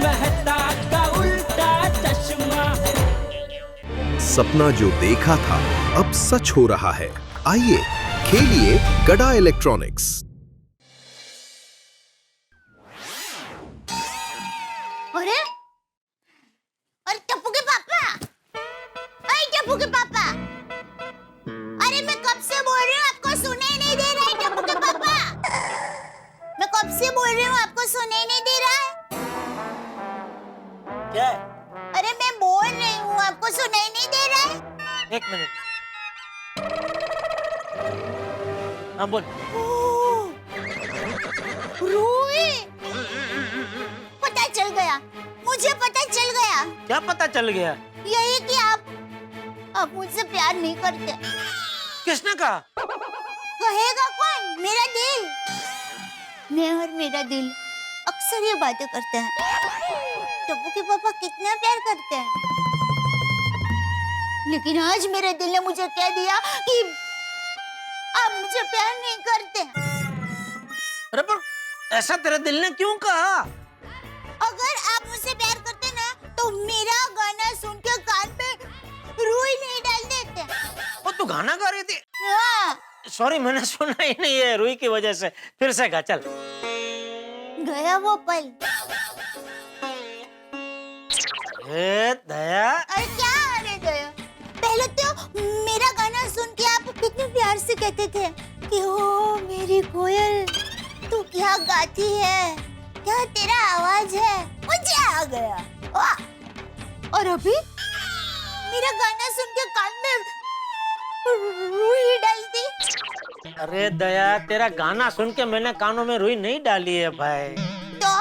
मेहता का उल्टा चश्मा। सपना जो देखा था अब सच हो रहा है। आइए खेलिए गड़ा इलेक्ट्रॉनिक्स। अरे अरे टप्पू के पापा, अरे टप्पू के पापा, अरे मैं कब से बोल रही हूँ आपको सुनाई नहीं दे रहा है। टप्पू के पापा, मैं कब से बोल रही हूँ आपको सुनाई नहीं दे रहा है। क्या है? अरे मैं बोल रही हूँ आपको सुनाई नहीं दे रहा है। एक मिनट। हाँ बोल। रूही, पता चल गया, मुझे पता चल गया। क्या पता चल गया? यही कि आप मुझसे प्यार नहीं करते। किसने कहा? कहेगा कौन? मेरा दिल। मैं और मेरा दिल अक्सर ये बातें करते हैं। टप्पू के पापा कितना प्यार करते हैं, लेकिन आज मेरे दिल ने मुझे कह दिया कि आप मुझे प्यार नहीं करते। अरे पर ऐसा तेरे दिल ने क्यों कहा? अगर आप मुझसे प्यार करते ना तो मेरा गाना सुन के कान पे रुई नहीं डाल देते। वो तू गाना गा रही थी? हाँ। सॉरी, मैंने सुना ही नहीं है रुई की वजह से। फिर से गा, चल। गया वो पल। दया। अरे क्या? अरे दया, पहले तो मेरा गाना सुन के आप कितने प्यार से कहते थे कि ओ मेरी कोयल, तू क्या गाती है, क्या तेरा आवाज है। मुझे आ गया। वाह। और अभी मेरा गाना सुन के कान में रुई डाल दी। अरे दया, तेरा गाना सुन के मैंने कानों में रुई नहीं डाली है भाई। तो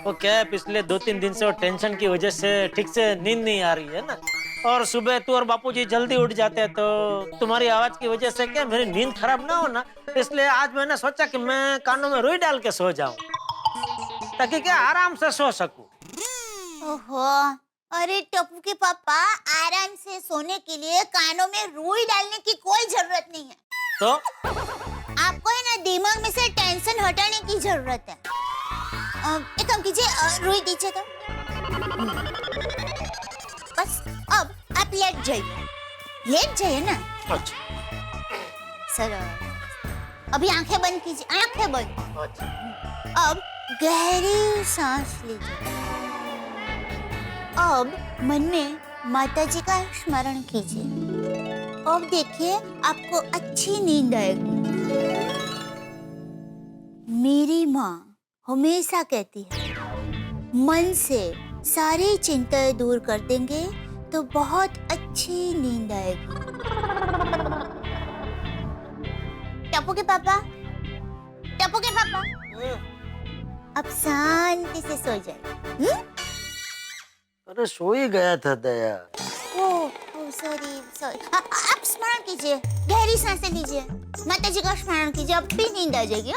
वो क्या है, पिछले 2-3 दिन से वो टेंशन की वजह से ठीक से नींद नहीं आ रही है ना, और सुबह तू और बापूजी जल्दी उठ जाते हैं, तो तुम्हारी आवाज की वजह से क्या मेरी नींद खराब ना हो ना, इसलिए आज मैंने सोचा कि मैं कानों में रुई डाल के सो जाऊं, ताकि क्या आराम से सो सकूं। ओहो, अरे टप्पू के पापा, आराम से सोने के लिए कानों में रुई डालने की कोई जरूरत नहीं है। तो आपको है ना दिमाग में से टेंशन हटाने की जरूरत है। एक काम कीजिए, रुई दीजिए तो। बस अब आप लेट जाइए ना। अच्छा। सर अभी आंखें बंद कीजिए, आंखें बंद। अच्छा। अब गहरी सांस लीजिए। अब मन में माता जी का स्मरण कीजिए। अब देखिए आपको अच्छी नींद आएगी। मेरी माँ हमेशा कहती है, मन से सारी चिंताएं दूर कर देंगे तो बहुत अच्छी नींद आएगी। टप्पू के पापा, टप्पू के पापा, अब शांति से सो जाए। अरे सो ही गया था दया। सॉरी। आप स्मरण कीजिए, गहरी सांसें लीजिए, माता जी का स्मरण कीजिए, अब भी नींद आ जाएगी।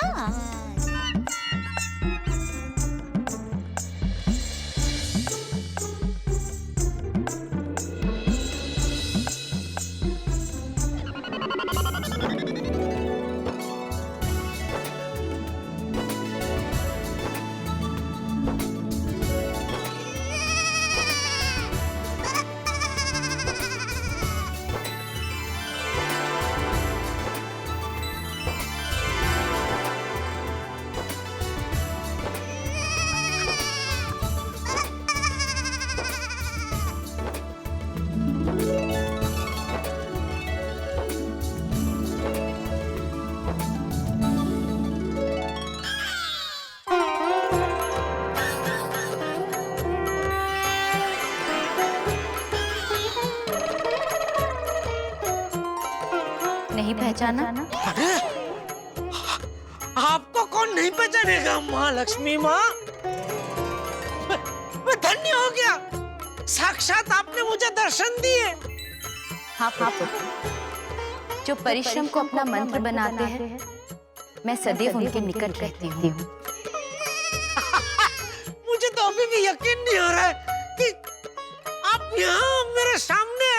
नहीं पहचाना? अरे आपको कौन नहीं पहचानेगा माँ लक्ष्मी माँ। मैं धन्य हो गया, साक्षात आपने मुझे दर्शन दिए। हाँ पापा, जो परिश्रम को अपना मंत्र बनाते हैं, मैं सदैव उनके निकट रहती हूँ। मुझे तो अभी भी यकीन नहीं हो रहा है कि आप यहाँ मेरे सामने।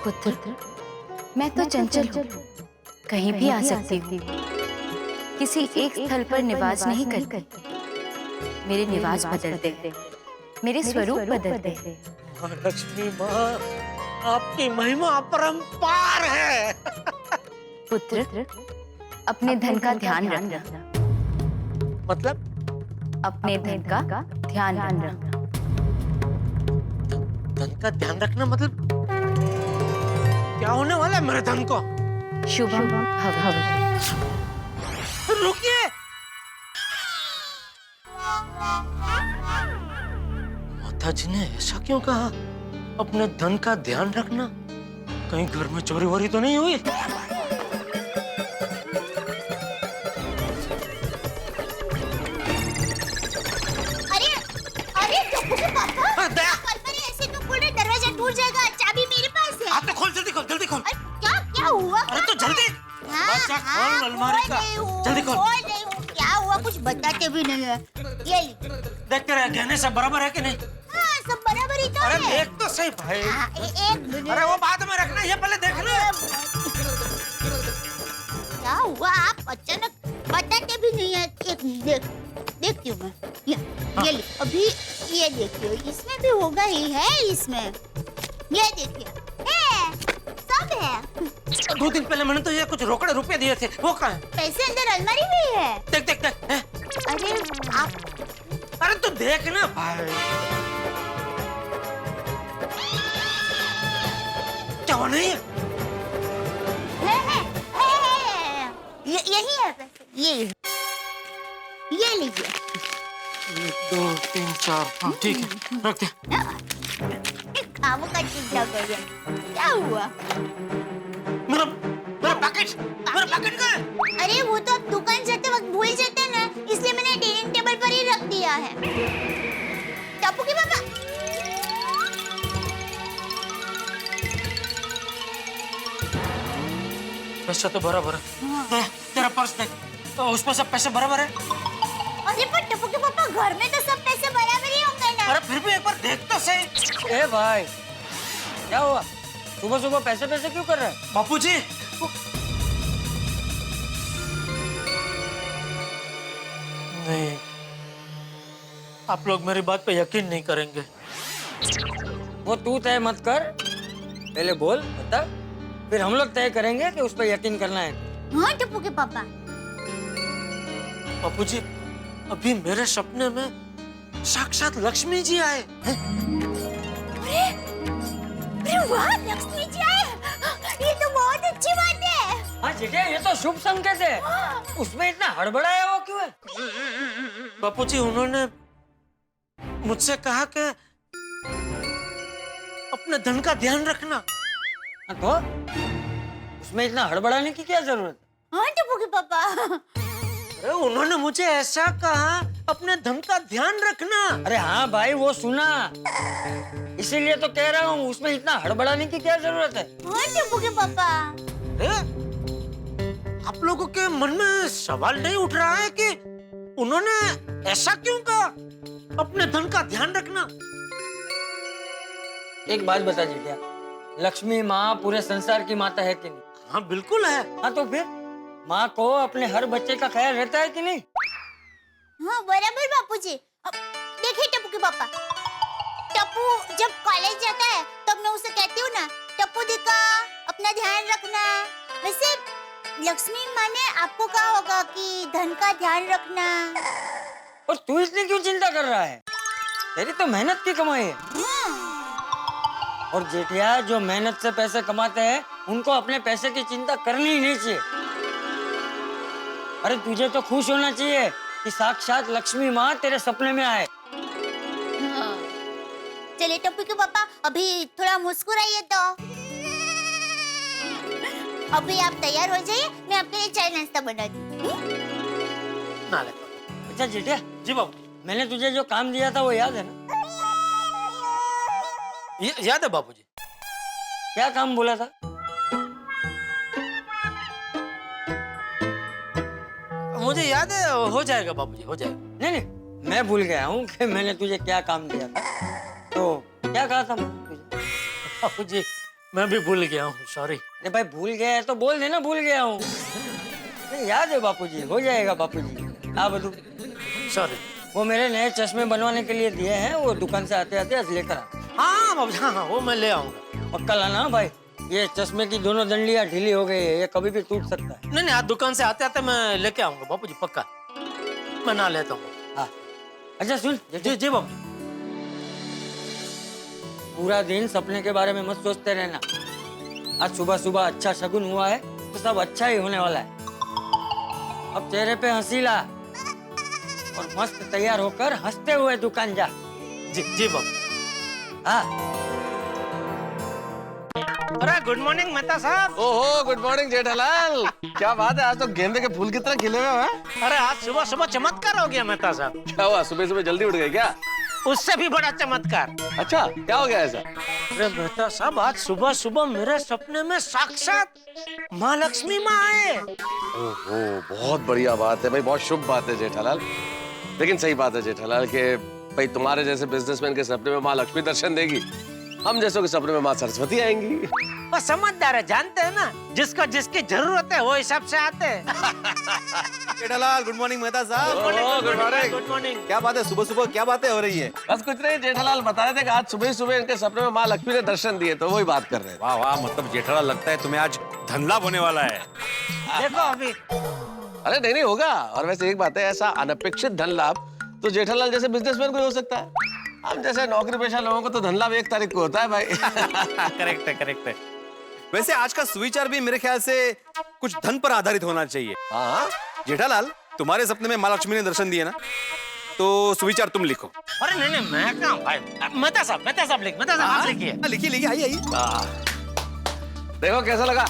पुत्र, मैं तो चंचल हूँ, कहीं भी आ सकती हूँ, किसी एक स्थल पर निवास नहीं करती। मेरे निवास बदलते हैं, मेरे स्वरूप बदलते हैं। माँ लक्ष्मी माँ, आपकी महिमा अपरंपार है। पुत्र, अपने धन का ध्यान रखना। मतलब अपने धन का ध्यान रखना। धन का ध्यान रखना मतलब क्या होने वाला है मेरे धन को? शुभम भवतु। रुकिए, माता जी ने ऐसा क्यों कहा? अपने धन का ध्यान रखना, कहीं घर में चोरी वोरी तो नहीं हुई? अरे अरे टप्पू के पापा, दया, अरे ऐसे तो पूरा दरवाजा टूट जाएगा। चाबी मेरे पास है। आप तो खोल, जल्दी खोल, जल्दी खोल। अरे क्या क्या हुआ? अरे तो जल्दी, बच्चा खोल अलमारी का, जल्दी खोल। खोल रही हूँ। क्या हुआ? कुछ बताते भी नहीं है। ये ली। देख कर गहने सब बराबर है कि नहीं? हाँ, सब बराबर ही तो अरे है। देख तो सही भाई। हाँ, एक मिनट। अरे वो बाद में रखना, ये पहले देख लो। क्या हुआ? आप अचानक बताते भी नहीं है। एक देखती हूँ मैं। ये ली। अभी ये देखिए, इसमें भी होगा ही है। इसमें ये देखिए, सब है। 2 दिन पहले मैंने तो ये कुछ रोकड़े रुपए दिए थे, वो कहाँ है? पैसे अंदर अलमारी में है। देख देख देख, हैं? अरे आप अरे तो देख ना भाई। क्या वो नहीं है? है। यही है पैसे। ये लीजिए। 1 2 3 4, हाँ ठीक है, रख दे। खामो का चिंता कर दिया। क्या हुआ? मेरा पैकेट कहाँ है? अरे वो तो आप दुकान जाते वक्त भूल जाते हैं ना, इसलिए मैंने डाइनिंग टेबल पर ही रख दिया है। टप्पू के पापा, पैसा तो बराबर है। तेरा पर्स देख, तो उसमें सब पैसे बराबर है। अरे पर टप्पू के पापा, घर में तो सब पैसे बराबर ही होंगे ना। अरे फिर भी एक बार देख तो सही। ए भाई, क्या हुआ? सुबह सुबह पैसे क्यों कर रहे हैं? बापूजी, नहीं, आप लोग मेरी बात पे यकीन नहीं करेंगे। वो तू तय मत कर, पहले बोल बता, फिर हम लोग तय करेंगे कि उस पर यकीन करना है। हाँ टप्पू के पापा। बापूजी, अभी मेरे सपने में साक्षात लक्ष्मी जी आए हैं। अरे वाह, लक्ष्मी जी आए। ये तो बहुत अच्छी बात है। हाँ जेठा, ये तो शुभ संकेत है। उसमें इतना हड़बड़ाया वो क्यों है? बापूजी, उन्होंने मुझसे कहा कि अपने धन का ध्यान रखना। तो उसमें इतना हड़बड़ाने की क्या जरूरत है? हाँ टप्पू के पापा। अरे उन्होंने मुझे ऐसा कहा, अपने धन का ध्यान रखना। अरे हाँ भाई, वो सुना, इसीलिए तो कह रहा हूँ, उसमें इतना हड़बड़ाने की क्या जरूरत है? हाँ टप्पू के पापा। आप लोगों के मन में सवाल नहीं उठ रहा है कि उन्होंने ऐसा क्यों कहा, अपने धन का ध्यान रखना? एक बात बता जेठा, लक्ष्मी माँ पूरे संसार की माता है कि नहीं? हाँ बिल्कुल है। हाँ तो फिर माँ को अपने हर बच्चे का ख्याल रहता है कि नहीं? हाँ बराबर बापूजी। अब देखिए टप्पू के पापा, टप्पू जब कॉलेज जाता है तब मैं उसे कहती हूँ ना, टप्पू दिका अपना ध्यान रखना। वैसे लक्ष्मी माँ ने आपको कहा होगा कि धन का ध्यान रखना। और तू इतनी क्यों चिंता कर रहा है? तेरी तो मेहनत की कमाई है। और जेठिया, जो मेहनत से पैसे कमाते हैं उनको अपने पैसे की चिंता करनी ही नहीं चाहिए। अरे तुझे तो खुश होना चाहिए कि साक्षात लक्ष्मी माँ तेरे सपने में आए। चलिए टप्पू के पापा, अभी थोड़ा मुस्कुराइए तो। अभी आप तैयार हो जाइए, मैं आपके लिए चाय नाश्ता बना दूँ। ना ले। अच्छा जेठिया, जी बाबू, मैंने तुझे जो काम दिया था वो याद है ना? याद है बाबूजी। क्या काम बोला था? मुझे याद है, हो जाएगा बाबूजी, हो जाएगा। नहीं नहीं, मैं भूल गया हूँ कि मैंने तुझे क्या काम दिया था। तो क्या कहा था मैंने तुझे? बाबूजी, मैं भी भूल गया हूँ, सॉरी। अरे भाई, भूल गया है तो बोल देना भूल गया हूँ। नहीं, याद है बापूजी, हो जाएगा बापूजी। हाँ बधू, सॉरी। वो मेरे नए चश्मे बनवाने के लिए दिए हैं, वो दुकान से आते आते आज लेकर आ। हाँ बाबू जी, हाँ वो मैं ले आऊंगा। पक्का लाना हाँ भाई, ये चश्मे की दोनों डंडियां ढीली हो गई है, ये कभी भी टूट सकता है। नहीं आज दुकान से आते आते मैं लेके आऊंगा बापू जी, पक्का मैं ना लेता हूँ। हाँ अच्छा सुन, जी जी बाबू। पूरा दिन सपने के बारे में मत सोचते रहना। आज सुबह सुबह अच्छा शगुन हुआ है तो सब अच्छा ही होने वाला है। अब चेहरे पे हंसी ला और मस्त तैयार होकर हंसते हुए दुकान जा। जी जी बाबू। हाँ अरे गुड मॉर्निंग मेहता साहब। ओहो गुड मॉर्निंग जेठालाल, क्या बात है, आज तो गेंदे के फूल की तरह खिले हुए हैं। अरे आज सुबह सुबह चमत्कार हो गया मेहता साहब। क्या हुआ, सुबह सुबह जल्दी उठ गए क्या? उससे भी बड़ा चमत्कार। अच्छा क्या हो गया ऐसा? अरे मेहता साहब आज सुबह सुबह मेरे सपने में साक्षात माँ लक्ष्मी माँ आए। ओहो बहुत बढ़िया बात है भाई, बहुत शुभ बात है जेठालाल। लेकिन सही बात है जेठालाल कि भाई तुम्हारे जैसे बिजनेसमैन के सपने में माँ लक्ष्मी दर्शन देगी, हम जैसों के सपने में माँ सरस्वती आएंगी। वो समझदार है, जानते हैं ना, जिसको जिसकी जरूरत है वो हिसाब से आते हैं। जेठालाल गुड मॉर्निंग मेहता साहब। Good morning. Good morning. क्या बात है, सुबह सुबह क्या बातें हो रही है? बस कुछ नहीं, जेठालाल बता रहे थे कि आज सुबह सुबह इनके सपने में माँ लक्ष्मी ने दर्शन दिए, तो वही बात कर रहे थे। वाह वाह, मतलब जेठालाल लगता है तुम्हें आज धन लाभ होने वाला है। देखो अभी अरे नहीं होगा। और वैसे एक बात है, ऐसा अनपेक्षित धन लाभ तो जेठालाल जैसे बिजनेसमैन को ही हो सकता है। हम जैसे नौकरी पेशा लोगों को तो धन लाभ 1 तारीख को होता है भाई। करेक्ट है करेक्ट है। वैसे आज का सुविचार भी मेरे ख्याल से कुछ धन पर आधारित होना चाहिए। हाँ जेठालाल तुम्हारे सपने में माँ लक्ष्मी ने दर्शन दिए ना, तो सुविचार तुम लिखो। अरे नहीं मैं कहाँ भाई, मेहता साहब मेहता साहब आप लिखिए। लिखिए लिखिए, आइए आइए। देखो कैसा लगा।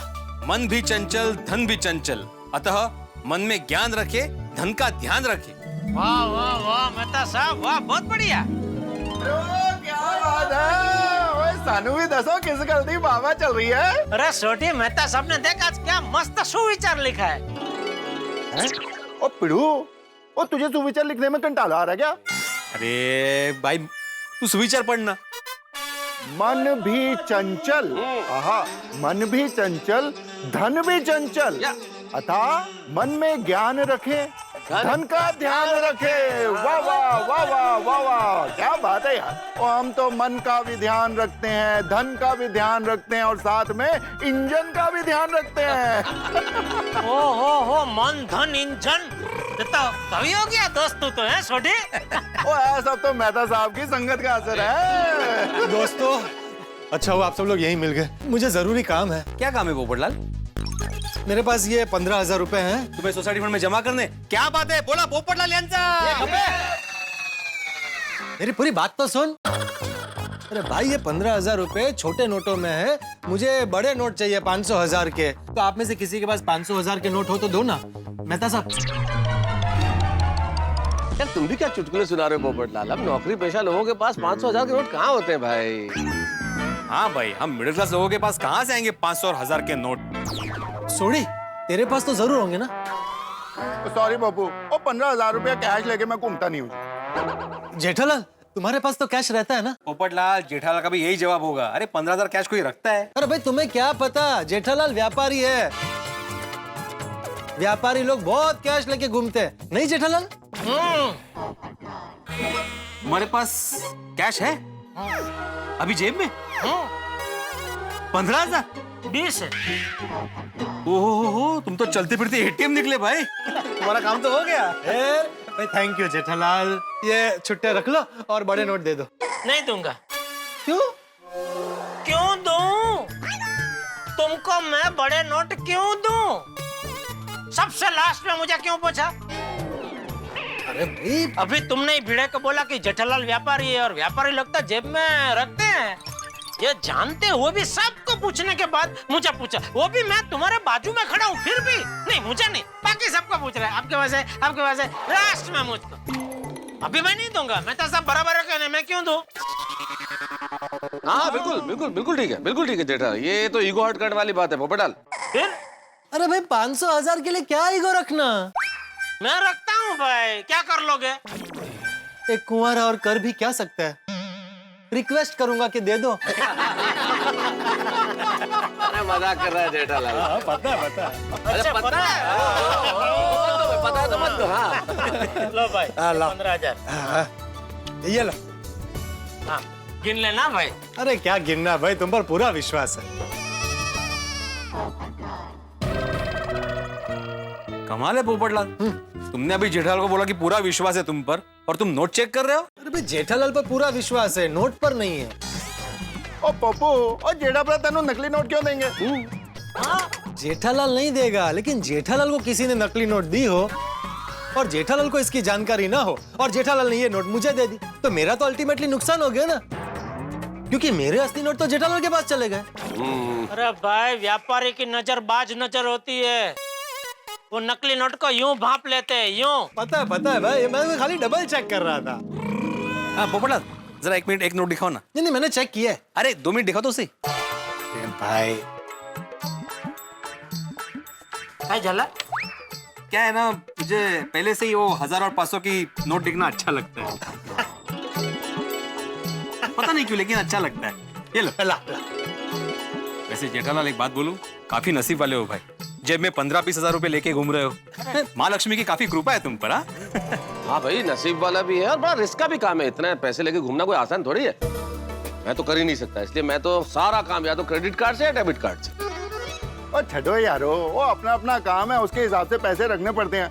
मन भी चंचल धन भी चंचल, अतः मन में ज्ञान रखे, धन का ध्यान रखे। वाह वाह वाह मेहता साहब, वाह बहुत बढ़िया। क्या बात है? ओए सानू भी दसो किस गलती बाबा चल रही है? अरे छोटी मेहता साहब ने देखा आज क्या मस्त सुविचार लिखा है। ओ पिड़ू, ओ तुझे सुविचार लिखने में कंटाला आ रहा है क्या? अरे भाई तू सुविचार पढ़ना। मन भी चंचल, आहा, मन भी चंचल, धन भी चंचल, अतः मन में ज्ञान रखे, धन का ध्यान रखे। वाह वाह वाह वाह वाह वाह, क्या बात है यार। और हम तो मन का भी ध्यान रखते हैं, धन का भी ध्यान रखते हैं और साथ में इंजन का भी ध्यान रखते हैं। ओ हो मन धन इंजन, तो कभी हो गया दोस्त तू तो है छोटी। ओ सब तो मेहता साहब की संगत का असर है। दोस्तों अच्छा हुआ आप सब लोग यहीं मिल गए, मुझे जरूरी काम है। क्या काम है पोपटलाल? मेरे पास ये 15,000 रुपए हैं। तुम्हें सोसाइटी फंड में जमा करने? क्या बात है, बोला पोपटलाल यांचा। मेरी पूरी बात तो सुन। अरे भाई ये 15,000 रुपए छोटे नोटों में है, मुझे बड़े नोट चाहिए 500,000 के। तो आप में से किसी के पास 500,000 के नोट हो तो दो ना। मेहता साहब। यार तुम भी क्या चुटकुले सुना रहे हो पोपटलाल? अब नौकरी पेशा लोगों के पास 500,000 के नोट कहाँ होते हैं भाई? हाँ भाई, हम मिडिल क्लास लोगों के पास कहाँ से आएंगे 500 और 1000 के नोट? सोड़ी तेरे पास तो जरूर होंगे ना। सॉरी बाबू, ओ 15,000 रुपया कैश लेके मैं घूमता नहीं हूँ। जेठालाल तुम्हारे पास तो कैश रहता है ना। पोपटलाल जेठालाल का भी यही जवाब होगा। अरे 15,000 कैश कोई रखता है? अरे भाई तुम्हें क्या पता, जेठालाल व्यापारी है। व्यापारी लोग बहुत कैश लेके घूमते हैं, नहीं जेठालाल? हमारे पास कैश है अभी जेब में? 15,000? 20 है। ओहो, तुम तो चलते फिरते एटीएम निकले भाई। तुम्हारा काम तो हो गया। भाई थैंक यू जेठालाल, ये छुट्टे रख लो और बड़े नोट दे दो। नहीं दूंगा। क्यों? क्यों दूं? तुमको मैं बड़े नोट क्यों दूं? सबसे लास्ट में मुझे क्यों पूछा? अरे भाई अभी तुमने ही भिड़े को बोला कि जेठालाल व्यापारी है और व्यापारी लोग तो जेब में रखते हैं। ये जानते हुए भी सबको पूछने के बाद मुझे पूछा, वो भी मैं तुम्हारे बाजू में खड़ा हूँ फिर भी नहीं, मुझे नहीं, बाकी सबको पूछ रहे हैं। आपके वजह लास्ट में मुझको। अभी मैं नहीं दूंगा, मैं तो सब बराबर कहने में क्यों दूं? हाँ बिल्कुल ठीक है जेठालाल, ये तो ईगो हर्ट करने वाली बात है पोपटलाल। फिर अरे भाई 500,000 के लिए क्या ईगो रखना? मैं रखता हूँ भाई, क्या कर लोगे? एक कुंवारा और कर भी क्या सकता है, रिक्वेस्ट करूंगा कि दे दो। अरे मजाक कर रहा है जेठालाल। पता है। अच्छा पता है। पता है तो मत दो। हाँ लो भाई ला। 15,000। ये लो। हाँ गिन लेना भाई। अरे क्या गिनना भाई, तुम पर पूरा विश्वास है। कमाल है पोपटलाल, तुमने अभी जेठालाल को बोला कि पूरा विश्वास है तुम पर, और तुम नोट चेक कर रहे हो। अरे भाई जेठालाल पर पूरा विश्वास है, नोट पर नहीं है। ओ पप्पू, ओ जेठा पर तेनू नकली नोट क्यों देंगे? जेठालाल नहीं देगा, लेकिन जेठालाल को किसी ने नकली नोट दी हो और जेठालाल को इसकी जानकारी ना हो और जेठालाल ने ये नोट मुझे दे दी, तो मेरा तो अल्टीमेटली नुकसान हो गया ना, क्योंकि मेरे असली नोट तो जेठालाल के पास चले गए। अरे भाई व्यापारी की नजर बाज नजर होती है, वो नकली नोट को यूं भांप लेते हैं, यूं। पता है भाई, मैं तो खाली डबल चेक कर रहा था। हाँ पोपटलाल, जरा 1 मिनट एक नोट दिखाओ ना। नहीं मैंने चेक किया है। अरे 2 मिनट दिखाओ तो सही। भाई भाई जला क्या है ना, मुझे पहले से ही वो 1000 और 500 की नोट दिखना अच्छा लगता है। पता नहीं क्यों, लेकिन अच्छा लगता है। ये लो। ला। वैसे जेठालाल एक बात बोलूं, काफी नसीब वाले हो भाई, जेब में 15-20 हजार रुपए लेके घूम रहे हो। माँ लक्ष्मी की काफी कृपा है तुम पर। हाँ भाई, नसीब वाला भी है और बड़ा रिस्क का भी काम है। इतना पैसे लेके घूमना कोई आसान थोड़ी है। मैं तो कर ही नहीं सकता, इसलिए मैं तो सारा काम या तो क्रेडिट कार्ड से या डेबिट कार्ड से। और छठो यारो, वो अपना अपना काम है, उसके हिसाब से पैसे रखने पड़ते हैं।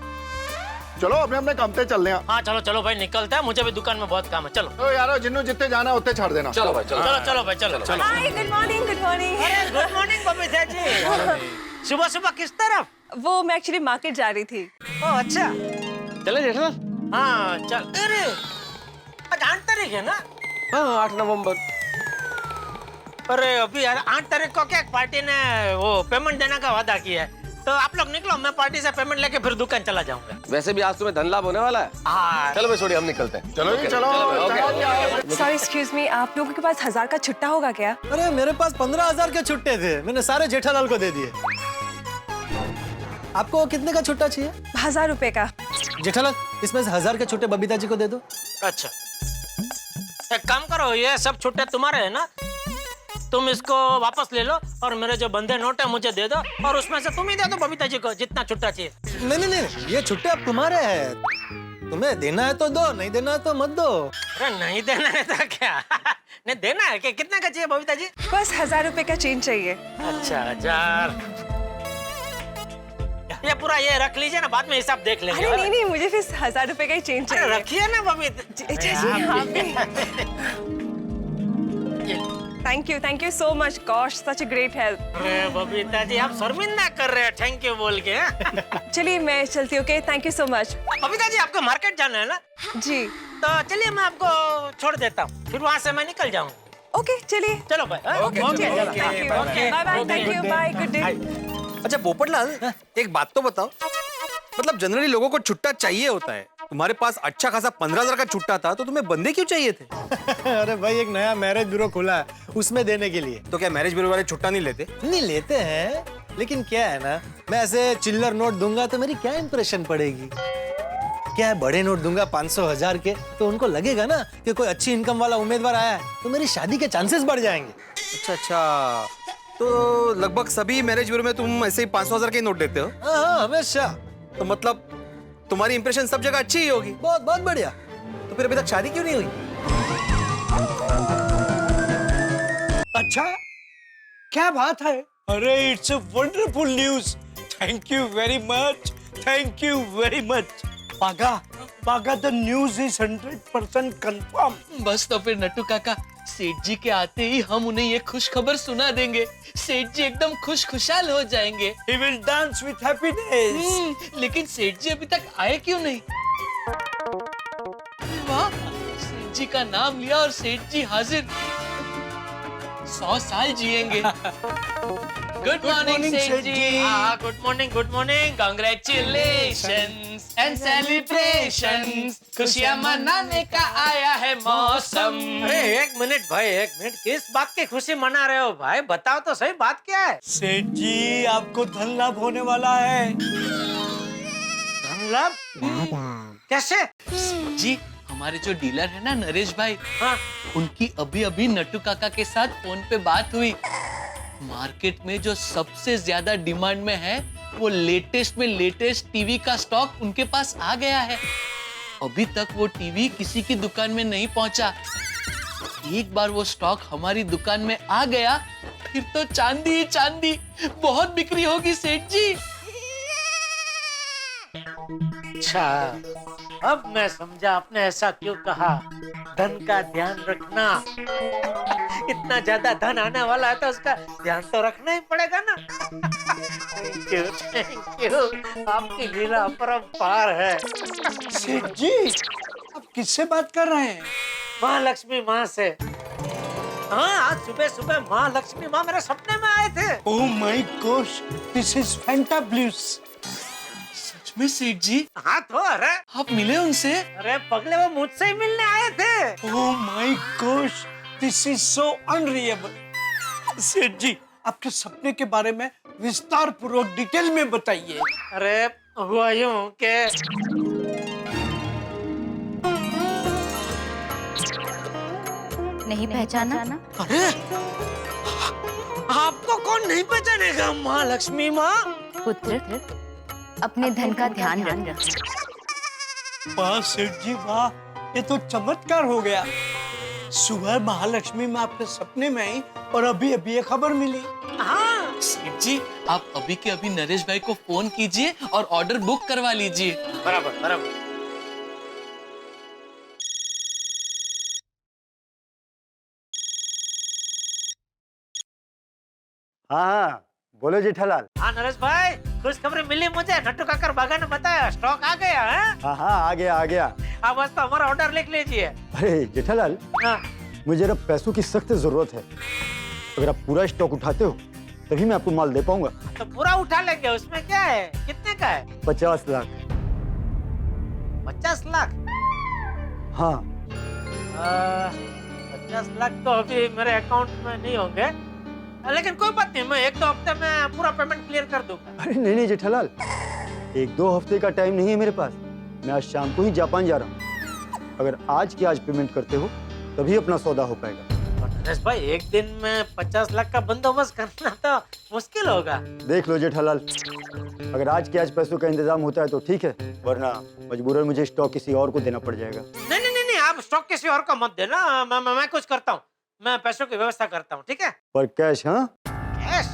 चलो अपने अपने काम पे चलते हैं। हाँ चलो चलो भाई निकलते हैं, मुझे भी दुकान में बहुत काम है। चलो तो यारो जिन्नू जितने जाना उतने छाड़ देना। चलो भाई चलो चलो चलो भाई चलो चलो। Hi good morning good morning. अरे गुड मॉर्निंग बबीता जी। सुबह सुबह किस तरफ? वो मैं एक्चुअली मार्केट जा रही थी। ओह अच्छा, चले जेठालाल। हाँ चल। अरे आज 8 तारीख है ना? हाँ 8 नवंबर। अरे अभी यार 8 तारीख को क्या पार्टी ने वो पेमेंट देने का वादा किया है, तो आप लोग निकलो, मैं पार्टी से पेमेंट लेके फिर दुकान चला जाऊंगा। वैसे भी आज तुम्हें धन लाभ होने वाला है। हाँ चलो भाई छोड़िए, हम निकलते हैं। चलो जी चलो। सॉरी एक्सक्यूज मी, आप लोगों के पास 1000 का छुट्टा होगा क्या? अरे मेरे पास 15,000 के छुट्टे थे, मैंने सारे जेठालाल को दे दिए। आपको कितने का छुट्टा चाहिए? 1000 रुपए का। जेठालाल इसमें से 1000 के छुट्टे बबीता जी को दे दो। अच्छा एक काम करो, ये सब छुट्टे तुम्हारे है ना, तुम इसको वापस ले लो और मेरे जो बंधे नोट है मुझे दे दो, और उसमें से तुम ही दे दो बबीता जी को जितना छुट्टा चाहिए। नहीं, ये छुट्टे अब तुम्हारे हैं, तुम्हें देना है तो दो, नहीं देना है तो मत दो। अरे नहीं देना है तो क्या? नहीं देना है कि कितने का चाहिए बबीता जी? बस 1000 रुपए का चेंज चाहिए। अच्छा 1000, ये पूरा ये रख लीजिए ना, बाद में हिसाब देख लेंगे। अरे नहीं मुझे फिर 1000 रुपए का ही चेंज चाहिए। रखिए ना Babita ji. Thank you so much, gosh such a great help. अरे बबीता जी आप शर्मिंदा कर रहे हैं थैंक यू बोल के। चलिए मैं चलती हूँ। Okay thank you so much. Babita ji आपको मार्केट जाना है ना? जी तो चलिए मैं आपको छोड़ देता हूँ, फिर वहाँ से मैं निकल जाऊँगा। ओके चलिए। चलो भाई। Okay bye bye, thank you, bye, good day. अच्छा पोपटलाल, एक बात तो बताओ, मतलब जनरली लोगों को छुट्टा चाहिए होता है, तुम्हारे पास अच्छा खासा 15,000 का छुट्टा था, तो तुम्हें बंदे क्यों चाहिए थे? अरे भाई एक नया मैरिज ब्यूरो खुला है, उसमें देने के लिए। तो क्या मैरिज ब्यूरो वाले छुट्टा नहीं लेते? नहीं लेते हैं, लेकिन क्या है ना, मैं ऐसे चिल्लर नोट दूंगा तो मेरी क्या इंप्रेशन पड़ेगी? क्या है, बड़े नोट दूंगा 500,000 के, तो उनको लगेगा ना कि कोई अच्छी इनकम वाला उम्मीदवार आया है, तो मेरी शादी के चांसेस बढ़ जाएंगे। अच्छा, तो लगभग सभी मैरिज ब्यूरो में तुम ऐसे ही 500,000 के नोट देते हो? हाँ हमेशा। तो मतलब तुम्हारी इंप्रेशन सब जगह अच्छी ही होगी। बहुत बहुत बढ़िया। तो फिर अभी तक शादी क्यों नहीं हुई? अच्छा क्या बात है? अरे it's a wonderful news, thank you very much, thank you very much. पागा द न्यूज इज 100% कंफर्म। बस तो फिर नट्टू काका, सेठ जी के आते ही हम उन्हें ये खुश खबर सुना देंगे, सेठ जी एकदम खुशहाल हो जाएंगे। He will dance with happiness. लेकिन सेठ जी अभी तक आए क्यों नहीं? वाह, सेठ जी का नाम लिया और सेठ जी हाजिर। 100 साल जिएंगे। गुड मॉर्निंग सेठ जी। हाँ good morning. Congratulations and celebrations, खुशियाँ मनाने का आया है मौसम। अरे एक मिनट भाई, एक मिनट, किस बात की खुशी मना रहे हो भाई? बताओ तो सही, बात क्या है? सेठ जी आपको धन लाभ होने वाला है। धन लाभ? कैसे? जी हमारे जो डीलर है ना नरेश भाई, हाँ उनकी अभी नट्टू काका के साथ फोन पे बात हुई। मार्केट में जो सबसे ज्यादा डिमांड में है वो लेटेस्ट में लेटेस्ट टीवी का स्टॉक उनके पास आ गया है। अभी तक वो टीवी किसी की दुकान में नहीं पहुंचा। एक बार वो स्टॉक हमारी दुकान में आ गया फिर तो चांदी ही चांदी, बहुत बिक्री होगी सेठ जी। अच्छा, अब मैं समझा आपने ऐसा क्यों कहा। धन का ध्यान रखना। इतना ज्यादा धन आने वाला है तो उसका ध्यान तो रखना ही पड़ेगा ना। थैंक यू, आपकी लीला अपरंपार है। सेठ जी, आप किससे बात कर रहे हैं? महालक्ष्मी माँ से। हाँ, आज सुबह सुबह महालक्ष्मी माँ मेरे सपने में आए थे। Oh my gosh, this is fantabulous. सच में सेठ जी? हाँ तो अरे आप मिले उनसे? अरे पगले, वो मुझसे ही मिलने आए थे। Oh my gosh, this is so unbelievable. सेठ जी, आपके सपने के बारे में विस्तार पूर्वक डिटेल में बताइए। अरे हुआ यूं के नहीं पहचाना? अरे आपको कौन नहीं पहचानेगा महालक्ष्मी माँ? पुत्र, अपने धन का ध्यान रखना। वाह सेठ जी वाह, ये तो चमत्कार हो गया। सुबह महालक्ष्मी में आपके सपने में आई और अभी अभी ये खबर मिली। हाँ सेठ जी, आप अभी के अभी नरेश भाई को फोन कीजिए और ऑर्डर बुक करवा लीजिए। बराबर बराबर। हाँ, बोलो जेठालाल। हाँ नरेश भाई, खुशखबरी मिली मुझे। नट्टू काकर बागा ने बताया स्टॉक आ गया है। हाँ, आ गया। आप बस तो हमारा ऑर्डर लिख लीजिए। अरे जेठालाल, हाँ। मुझे जरा पैसों की सख्त जरूरत है। अगर आप पूरा स्टॉक उठाते हो तभी मैं आपको माल दे पाऊंगा। तो पूरा उठा लेंगे, उसमें क्या है? कितने का है? 50 लाख। 50 लाख? हाँ। 50 लाख तो अभी मेरे अकाउंट में नहीं होंगे, लेकिन कोई बात नहीं, मैं 1-2 हफ्ते में पूरा पेमेंट क्लियर कर दूंगा। अरे नहीं जेठालाल, 1-2 हफ्ते का टाइम नहीं है मेरे पास। मैं आज शाम को ही जापान जा रहा हूँ। अगर आज की आज पेमेंट करते हो तभी अपना सौदा हो पाएगा। नरेश भाई, एक दिन में 50 लाख का बंदोबस्त करना तो मुश्किल होगा। देख लो जेठालाल, अगर आज के आज पैसों का इंतजाम होता है तो ठीक है, वरना मजबूरन मुझे स्टॉक किसी और को देना पड़ जाएगा। नहीं, आप स्टॉक किसी और को मत देना। मैं कुछ करता हूँ, मैं पैसों की व्यवस्था करता हूँ, ठीक है? पर कैश? हाँ कैश?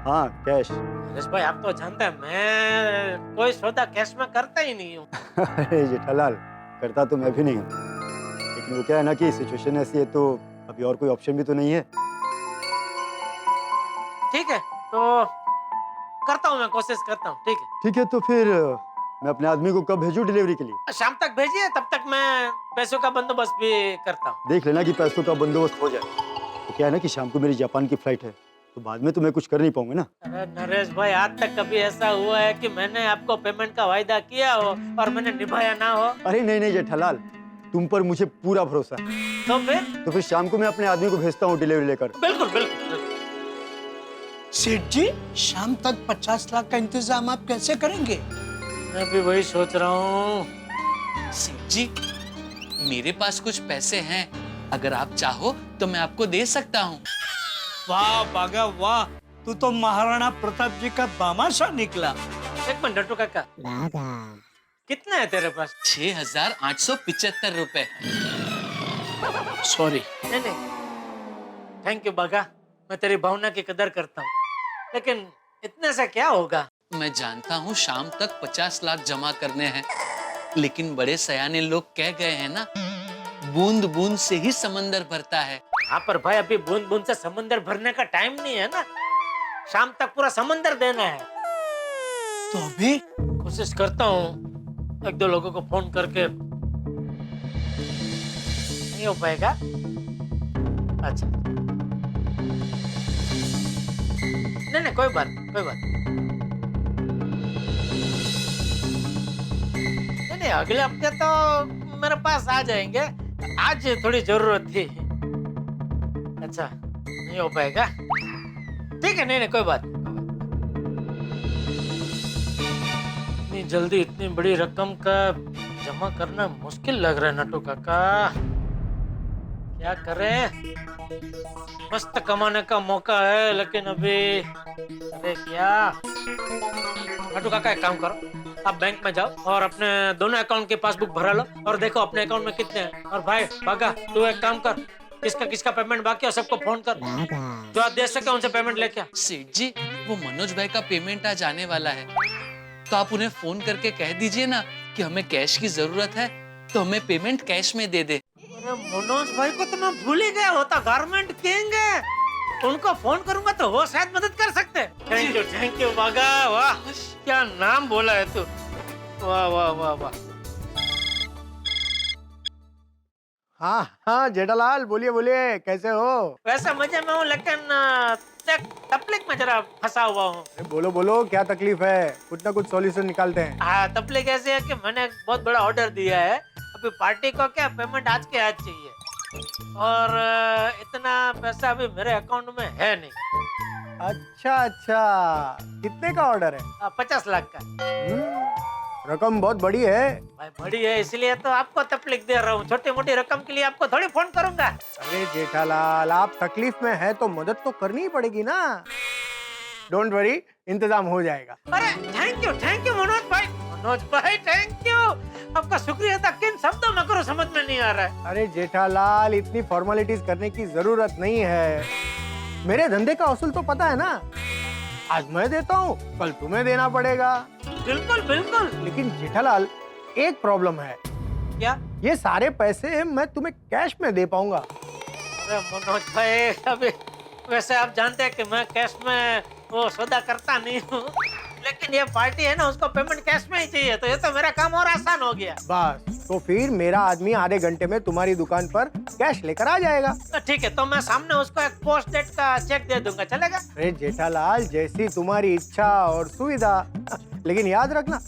हाँ कैश। नरेश भाई, आप तो जानते हैं मैं कोई सौदा कैश में करता ही नहीं हूँ। अरे जेठालाल, करता तो मैं भी नहीं हूँ, लेकिन वो क्या है ना कि सिचुएशन ऐसी है तो अभी और कोई ऑप्शन भी तो नहीं है। ठीक है, तो करता हूँ, मैं कोशिश करता हूँ। ठीक है? ठीक है, तो फिर मैं अपने आदमी को कब भेजूं डिलीवरी के लिए? शाम तक भेजिए, तब तक मैं पैसों का बंदोबस्त भी करता हूँ। देख लेना कि पैसों का बंदोबस्त हो जाए। तो क्या है ना कि शाम को मेरी जापान की फ्लाइट है, तो बाद में तो मैं कुछ कर नहीं पाऊंगा ना। अरे नरेश भाई, आज तक कभी ऐसा हुआ है कि मैंने आपको पेमेंट का वायदा किया हो और मैंने निभाया ना हो? अरे नहीं जेठालाल, तुम पर मुझे पूरा भरोसा है। तो फिर शाम को मैं अपने आदमी को भेजता हूँ डिलीवरी लेकर। बिल्कुल। सेठ जी, शाम तक 50 लाख का इंतजाम आप कैसे करेंगे? मैं भी वही सोच रहा हूँ। सेठ जी, मेरे पास कुछ पैसे हैं, अगर आप चाहो तो मैं आपको दे सकता हूँ। वाह बागा वाह, तू तो महाराणा प्रताप जी का दामाशा निकला। एक मिनट नट्टू काका, कितना है तेरे पास? 6,875 रुपए। सॉरी। नहीं, थैंक यू बागा, मैं तेरी भावना की कदर करता हूँ, लेकिन इतने से क्या होगा? मैं जानता हूँ शाम तक 50 लाख जमा करने हैं, लेकिन बड़े सयाने लोग कह गए हैं ना, बूंद बूंद से ही समंदर भरता है। हाँ, पर भाई अभी बूंद बूंद से समंदर भरने का टाइम नहीं है ना, शाम तक पूरा समंदर देना है। तो अभी कोशिश करता हूँ 1-2 लोगों को फोन करके। नहीं हो पाएगा? अच्छा, नहीं, कोई बात। नहीं, अगले हफ्ते तो मेरे पास आ जाएंगे, आज थोड़ी जरूरत थी। अच्छा, नहीं हो पाएगा? ठीक है, नहीं, कोई बात। इतनी जल्दी इतनी बड़ी रकम का जमा करना मुश्किल लग रहा है नट्टू काका। क्या करें? मस्त कमाने का मौका है, लेकिन अभी अरे क्या नटू काका एक काम करो, आप बैंक में जाओ और अपने दोनों अकाउंट की पासबुक भरा लो और देखो अपने अकाउंट में कितने हैं। और भाई बागा तू एक काम कर, किसका किसका पेमेंट बाकी है सबको फोन कर, जो आप दे सके उनसे पेमेंट लेके आ। सेठ जी वो मनोज भाई का पेमेंट आज आने वाला है, तो आप उन्हें फोन करके कह दीजिए ना कि हमें कैश की जरूरत है, तो हमें पेमेंट कैश में दे दे। अरे मनोज भाई को तो मैं भूल ही गया, होता गारमेंट किंग है, उनको फोन करूंगा तो वो शायद मदद कर सकते हैं। थैंक यू बागा, वाह क्या नाम बोला है तू, वाह वाह वाह वाह। हाँ हाँ जेठालाल बोलिए बोलिए, कैसे हो? वैसे मजे में हूँ लेकिन तकलीफ में जरा फंसा हुआ हूँ। बोलो बोलो क्या तकलीफ है, कुछ ना कुछ सॉल्यूशन निकालते हैं। हाँ तकलीफ ऐसी है कि मैंने एक बहुत बड़ा ऑर्डर दिया है, अभी पार्टी को क्या पेमेंट आज के आज चाहिए और इतना पैसा अभी मेरे अकाउंट में है नहीं। अच्छा अच्छा, कितने का ऑर्डर है? 50 लाख का। रकम बहुत बड़ी है। भाई बड़ी है इसलिए तो आपको तकलीफ दे रहा हूँ, छोटी मोटी रकम के लिए आपको थोड़ी फोन करूंगा। अरे जेठालाल आप तकलीफ में है तो मदद तो करनी ही पड़ेगी ना। डोंट वरी, इंतजाम हो जाएगा। अरे थैंक यू मनोज भाई थैंक यू। आपका शुक्रिया था किन शब्दों में करो समझ में नहीं आ रहा है। अरे जेठालाल इतनी फॉर्मेलिटीज करने की जरूरत नहीं है, मेरे धंधे का असूल तो पता है ना। आज मैं देता हूँ कल तुम्हें देना पड़ेगा। बिल्कुल बिल्कुल। लेकिन जेठालाल एक प्रॉब्लम है। क्या? ये सारे पैसे मैं तुम्हें कैश में दे पाऊंगा। अरे मनोज भाई अभी वैसे आप जानते हैं कि मैं कैश में वो सौदा करता नहीं हूँ, लेकिन ये पार्टी है ना उसको पेमेंट कैश में ही चाहिए, तो ये तो मेरा काम और आसान हो गया। बस तो फिर मेरा आदमी आधे घंटे में तुम्हारी दुकान पर कैश लेकर आ जाएगा। तो ठीक है, तो मैं सामने उसको एक पोस्ट डेट का चेक दे दूंगा, चलेगा? अरे जेठालाल जैसी तुम्हारी इच्छा और सुविधा, लेकिन याद रखना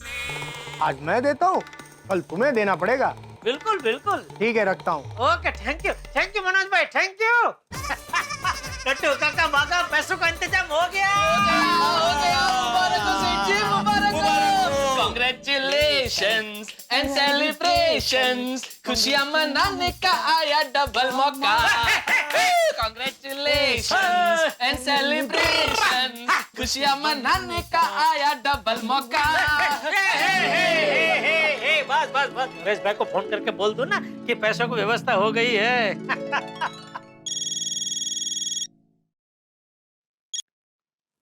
आज मैं देता हूँ कल तुम्हें देना पड़ेगा। बिल्कुल बिल्कुल। ठीक है रखता हूँ। ओके थैंक यू मनोज भाई थैंक यू। नट्टू काका बागा पैसों का इंतजाम हो गया। मुबारक हो सेठ जी, मुबारक हो। Congratulations and celebrations, खुशियाँ मनाने का आया डबल मौका। Congratulations and celebrations, खुशियाँ मनाने का आया डबल मौका। बस नरेश भाई को फोन करके बोल दो ना कि पैसों की व्यवस्था हो गई है।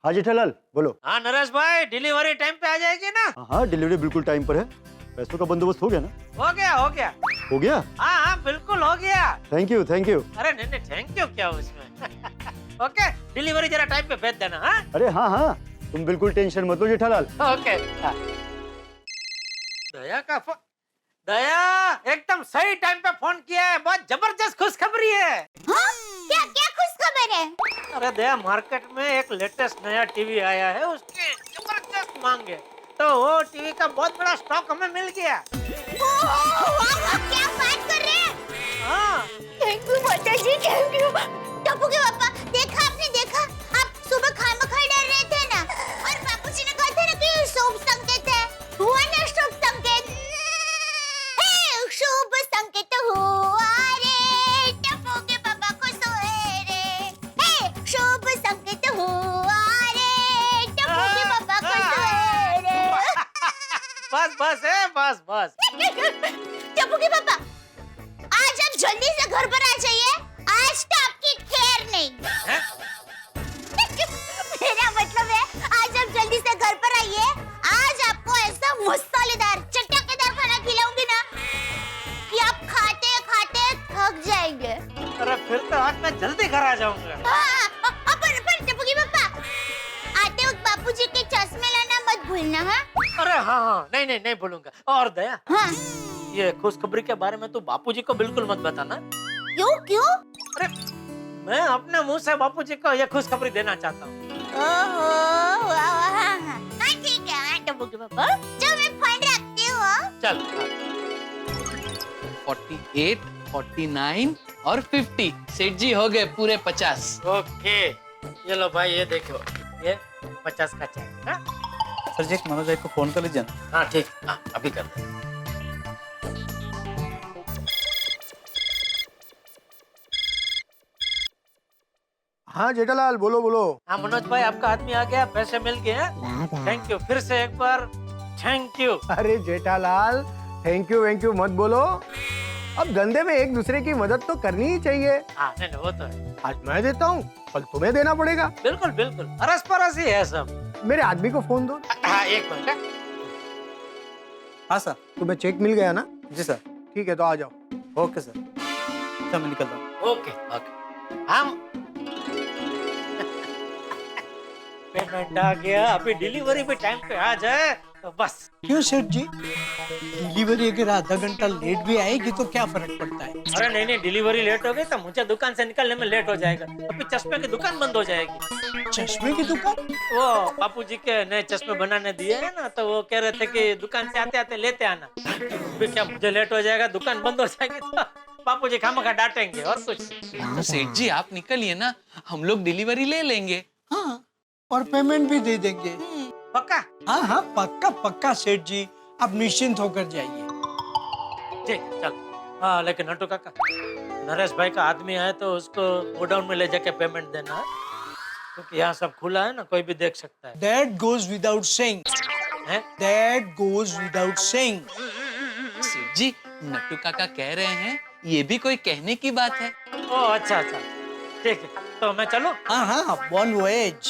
हाँ जेठालाल बोलो। हाँ नरेश भाई डिलीवरी टाइम पे आ जाएगी ना? हाँ डिलीवरी बिल्कुल टाइम पर है। पैसों का बंदोबस्त हो गया ना? हो गया। हो गया? हाँ बिल्कुल हो गया। Thank you. अरे नहीं थैंक यू क्या उसमें। ओके डिलीवरी जरा टाइम पे भेज देना। हाँ अरे हाँ तुम बिल्कुल टेंशन मत लो जेठालाल। ओके। दया का फोन, दया एकदम सही टाइम पे फोन किया है, बहुत जबरदस्त खुशखबरी है। हाँ? क्या खुशखबर है? अरे दया मार्केट में एक लेटेस्ट नया टीवी आया है, उसकी जबरदस्त मांग है, तो वो टीवी का बहुत बड़ा स्टॉक हमें मिल गया। क्या बात कर रहे हैं? हाँ थैंक यू माताजी थैंक यू। टप्पू के पापा आपने देखा आप सुबह खामखा डर रहे थे ना, और बापूजी ने कहा था ना कि शुभ संकेत है, हुआ ना शुभ संकेत? शुभ संकेत हुआ रे, टप्पू के पापा को सोए रे। शुभ संकेत हुआ रे, टप्पू के पापा को सोए रे। बस टप्पू के पापा आज आप जल्दी से घर पर आ जाइए, आज तो आपकी खैर नहीं। मेरा मतलब है आज आप जल्दी से घर पर आइए, आज आपको ऐसा मसालेदार चटकेदार खाना खिलाऊंगी ना कि आप खाते खाते थक जाएंगे। अरे फिर तो आज मैं जल्दी घर आ जाऊंगा। पर टप्पू के पापा आते वक्त बापूजी के चश्मे लाना मत भूलना। हाँ अरे हाँ नहीं भूलूंगा। और दया हाँ ये खुशखबरी के बारे में तू बापूजी को बिल्कुल मत बताना। क्यों? अरे मैं अपने मुंह से बापूजी को ये खुशखबरी देना चाहता हूँ। ओहो हाँ ठीक है टप्पू के पापा, जो मैं फोन रखती हूँ। चल 48, 49 और 50 सेठ जी हो गए पूरे 50। ओके ये लो भाई, ये देखो ये 50 का चेक। हाँ सर जी मनोज भाई को फोन कर लीजिए ना। हाँ ठीक, हाँ अभी कर दे। हाँ जेठालाल बोलो बोलो। हाँ मनोज भाई, आपका आदमी आ गया, पैसे मिल गए हैं। थैंक यू, फिर से एक बार थैंक यू। अरे जेठालाल थैंक यू मत बोलो। अब धंधे में एक दूसरे की मदद तो करनी ही चाहिए। हाँ नहीं वो तो है। आज मैं देता हूँ, कल तुम्हें देना पड़ेगा। बिल्कुल बिल्कुल, अरस परस ही है सब। मेरे आदमी को फोन दो। हाँ एक मिनट। हाँ सर। तुम्हें चेक मिल गया ना? जी सर। ठीक है तो आ जाओ। Okay sir. अच्छा मैं निकलता हूँ। Okay okay. हम पेमेंट आ गया, अभी डिलीवरी भी टाइम पे आ जाए तो बस। क्यों सेठ जी, डिलीवरी अगर आधा घंटा लेट भी आएगी तो क्या फर्क पड़ता है? अरे नहीं नहीं, डिलीवरी लेट हो गई तो मुझे दुकान से निकलने में लेट हो जाएगा, अभी चश्मे की दुकान बंद हो जाएगी। चश्मे की दुकान? वो बापू जी के नए चश्मे बनाने दिए हैं ना, तो वो कह रहे थे कि दुकान से आते आते लेते आना। अभी क्या मुझे लेट हो जाएगा, दुकान बंद हो जाएगी तो बापू जी खामखा डांटेंगे और कुछ। तो सेठ जी आप निकलिए ना, हम लोग डिलीवरी ले लेंगे। हाँ, और पेमेंट भी दे देंगे। पक्का? हाँ हाँ पक्का पक्का सेठ जी, आप निश्चिंत होकर जाइए। ठीक है चल। हाँ लेकिन नटू काका, नरेश भाई का आदमी है तो उसको गोडाउन में ले जाके पेमेंट देना है, क्योंकि यहाँ सब खुला है ना, कोई भी देख सकता है। That goes without saying. That goes without saying. सेठ जी नट्टू काका कह रहे हैं, ये भी कोई कहने की बात है। ओह अच्छा अच्छा, ठीक है तो मैं चलूं? हाँ हाँ one voyage.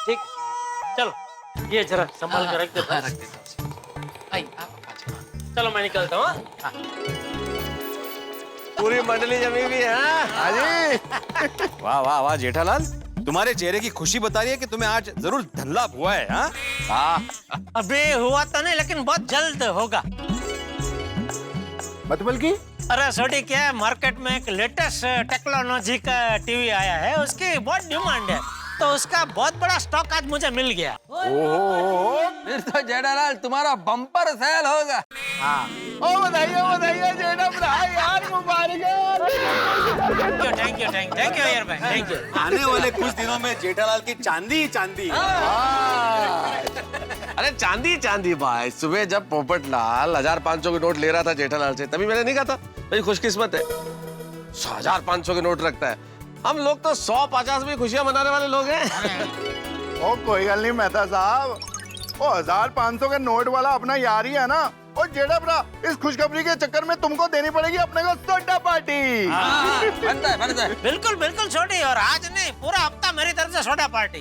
ठीक, चलो ये जरा संभाल कर रख देता रख देता हूँ। आई आप चलो मैं निकलता हूँ। पूरी मंडली जमी भी है। वाह वाह वाह जेठालाल, तुम्हारे चेहरे की खुशी बता रही है कि तुम्हें आज जरूर धन लाभ हुआ है। हाँ अभी हुआ तो नहीं, लेकिन बहुत जल्द होगा। मतलब की? अरे छोटी क्या है, मार्केट में एक लेटेस्ट टेक्नोलॉजी का टीवी आया है, उसकी बहुत डिमांड है, तो उसका बहुत बड़ा स्टॉक आज मुझे मिल गया। फिर तो जेठालाल तुम्हारा बम्पर सेल होगा। हाँ ओ बधाइयाँ जेठा भाई, यार मुबारक है। थैंक यू यार भाई, थैंक यू। आने वाले कुछ दिनों में जेठालाल की चांदी ही चांदी। अरे चांदी चांदी भाई, सुबह जब पोपटलाल 1500 के नोट ले रहा था जेठालाल से, तभी मैंने नहीं कहा था भाई खुशकिस्मत है, 1500 के नोट रखता है। हम लोग तो 150 में खुशियां मनाने वाले लोग हैं। ओ कोई गल नहीं मेहता साहब, वो 1500 के नोट वाला अपना यार ही है ना। और जेठा भरा, इस खुशखबरी के चक्कर में तुमको देनी पड़ेगी अपने को सोडा पार्टी। बनता है। बिल्कुल बिल्कुल छोटी, और आज नहीं पूरा हफ्ता मेरी तरफ से सोडा पार्टी।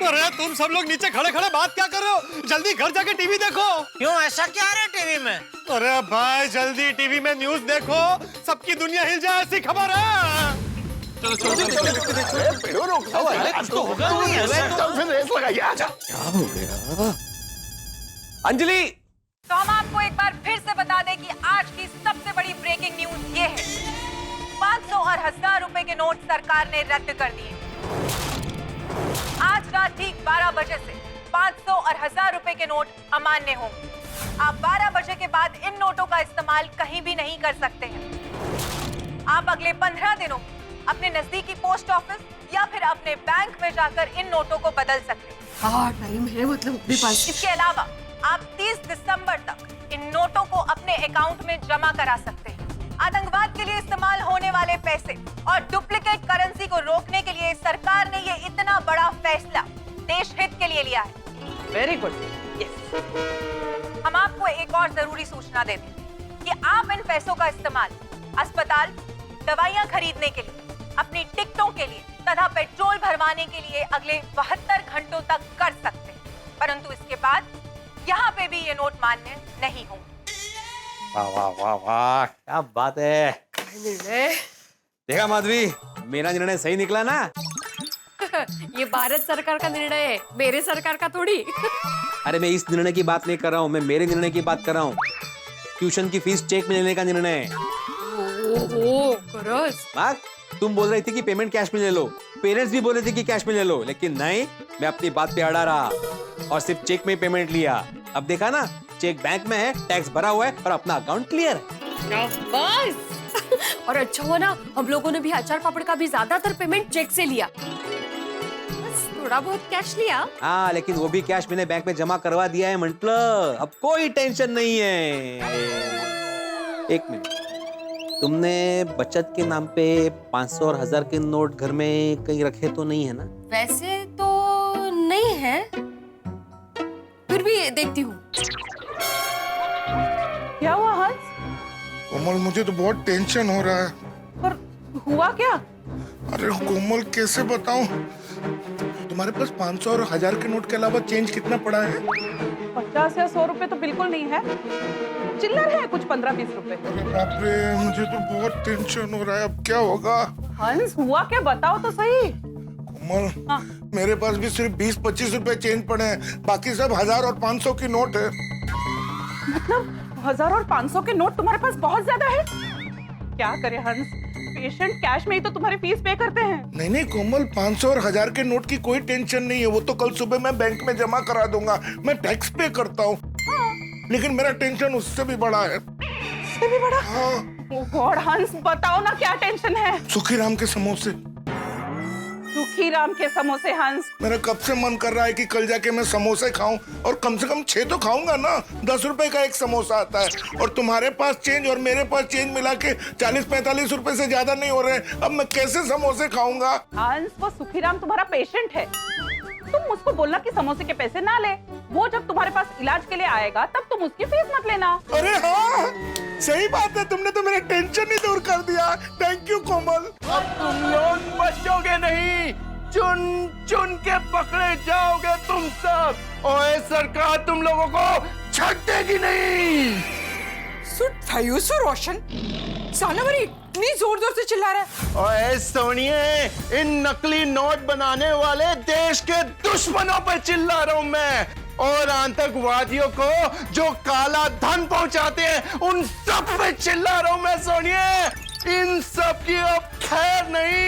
अरे तुम सब लोग नीचे खड़े खड़े बात क्या कर रहे हो? जल्दी घर जाके टीवी देखो। क्यों, ऐसा क्या है टीवी में? अरे भाई जल्दी टीवी में न्यूज देखो, सबकी दुनिया हिल जाए ऐसी खबर है। अंजलि, तो हम आपको एक बार फिर से बता दें कि आज की सबसे बड़ी ब्रेकिंग न्यूज ये है, 500 और 1000 रुपए के नोट सरकार ने रद्द कर दिए। आज रात ठीक 12 बजे से 500 और 1000 रुपए के नोट अमान्य होंगे। आप 12 बजे के बाद इन नोटों का इस्तेमाल कहीं भी नहीं कर सकते हैं। आप अगले 15 दिनों अपने नजदीकी पोस्ट ऑफिस या फिर अपने बैंक में जाकर इन नोटों को बदल सकते हैं। टाइम है मतलब अपने पास। इसके अलावा आप 30 दिसंबर तक इन नोटों को अपने अकाउंट में जमा करा सकते हैं। आतंकवाद के लिए इस्तेमाल होने वाले पैसे और डुप्लीकेट करेंसी को रोकने के लिए सरकार ने ये इतना बड़ा फैसला देश हित के लिए लिया है। Very good. हम आपको एक और जरूरी सूचना देते हैं कि आप इन पैसों का इस्तेमाल अस्पताल, दवाइयां खरीदने के लिए, अपनी टिकटों के लिए तथा पेट्रोल भरवाने के लिए अगले 72 घंटों तक कर सकते हैं, परंतु इसके बाद यहाँ पे भी ये नोट मान्य नहीं होंगे। वाह वाह वाह वाह, क्या बात है। देखा माधवी, मेरा निर्णय सही निकला ना? ये भारत सरकार का निर्णय है, मेरे सरकार का थोड़ी। अरे मैं इस निर्णय की बात नहीं कर रहा हूँ, मैं मेरे निर्णय की बात कर रहा हूँ। ट्यूशन की फीस चेक में लेने का निर्णय। तुम बोल रही थी कि पेमेंट कैश में ले लो, पेरेंट्स भी बोल रहे थे कि कैश में ले लो, लेकिन नहीं, मैं अपनी बात पे अड़ा रहा और सिर्फ चेक में पेमेंट लिया। अब देखा ना, चेक बैंक में है, टैक्स भरा हुआ है और अपना अकाउंट क्लियर है। बस। और अच्छा हुआ ना, हम लोगों ने भी अचार पापड़ का भी ज्यादातर पेमेंट चेक से लिया, बस थोड़ा बहुत कैश लिया। हाँ, लेकिन वो भी कैश मैंने बैंक में जमा करवा दिया है, मतलब अब कोई टेंशन नहीं है। एक मिनट, तुमने बचत के नाम पे 500 और 1000 के नोट घर में कहीं रखे तो नहीं है ना? वैसे तो नहीं है, फिर भी देखती हूँ। क्या हुआ हंस? कोमल, मुझे तो बहुत टेंशन हो रहा है। पर हुआ क्या? अरे कोमल, कैसे बताऊं? तुम्हारे पास 500 और 1000 के नोट के अलावा चेंज कितना पड़ा है? 50 या 100 रुपए तो बिल्कुल नहीं है। चिल्लर है कुछ 15-20 रुपए। अरे बाप रे, मुझे तो बहुत टेंशन हो रहा है। अब क्या होगा? हंस, हुआ क्या, बताओ तो सही। कोमल, मेरे पास भी सिर्फ 20-25 रुपए चेंज पड़े हैं, बाकी सब 1000 और 500 की नोट है। मतलब 1000 और 500 के नोट तुम्हारे पास बहुत ज्यादा है? क्या करे हंस, पेशेंट कैश में ही तो तुम्हारी फीस पे करते हैं। नहीं कोमल, 500 और 1000 के नोट की कोई टेंशन नहीं है, वो तो कल सुबह मैं बैंक में जमा करा दूंगा। मैं टैक्स पे करता हूँ। लेकिन मेरा टेंशन उससे भी बड़ा है। उससे भी बड़ा? हाँ। ओह गॉड हंस, बताओ ना क्या टेंशन है। सुखीराम के समोसे। सुखीराम के समोसे हंस? मेरा कब से मन कर रहा है कि कल जाके मैं समोसे खाऊं, और कम से कम 6 तो खाऊंगा ना। 10 रुपए का एक समोसा आता है, और तुम्हारे पास चेंज और मेरे पास चेंज मिला के 40-45 रुपए से ज्यादा नहीं हो रहे। अब मैं कैसे समोसे खाऊंगा? हंस, वो सुखीराम तुम्हारा पेशेंट है, तुम उसको बोलना कि समोसे के पैसे ना ले। वो जब तुम्हारे पास इलाज के लिए आएगा तब तुम उसकी फीस मत लेना। अरे हाँ, सही बात है, तुमने तो मेरे टेंशन ही दूर कर दिया। थैंक यू कोमल। अब तुम लोग बचोगे नहीं, चुन चुन के पकड़े जाओगे तुम सब। ओए सरकार तुम लोगों को छੱडेगी नहीं। रोशन, सानावरी इतनी जोर जोर से चिल्ला रहा है। ओए सोनिए, इन नकली नोट बनाने वाले देश के दुश्मनों पे चिल्ला रहा हूं मैं, और आतंकवादियों को जो काला धन पहुंचाते हैं उन सब पे चिल्ला रहा हूं मैं सोनिए। इन सब की अब खैर नहीं,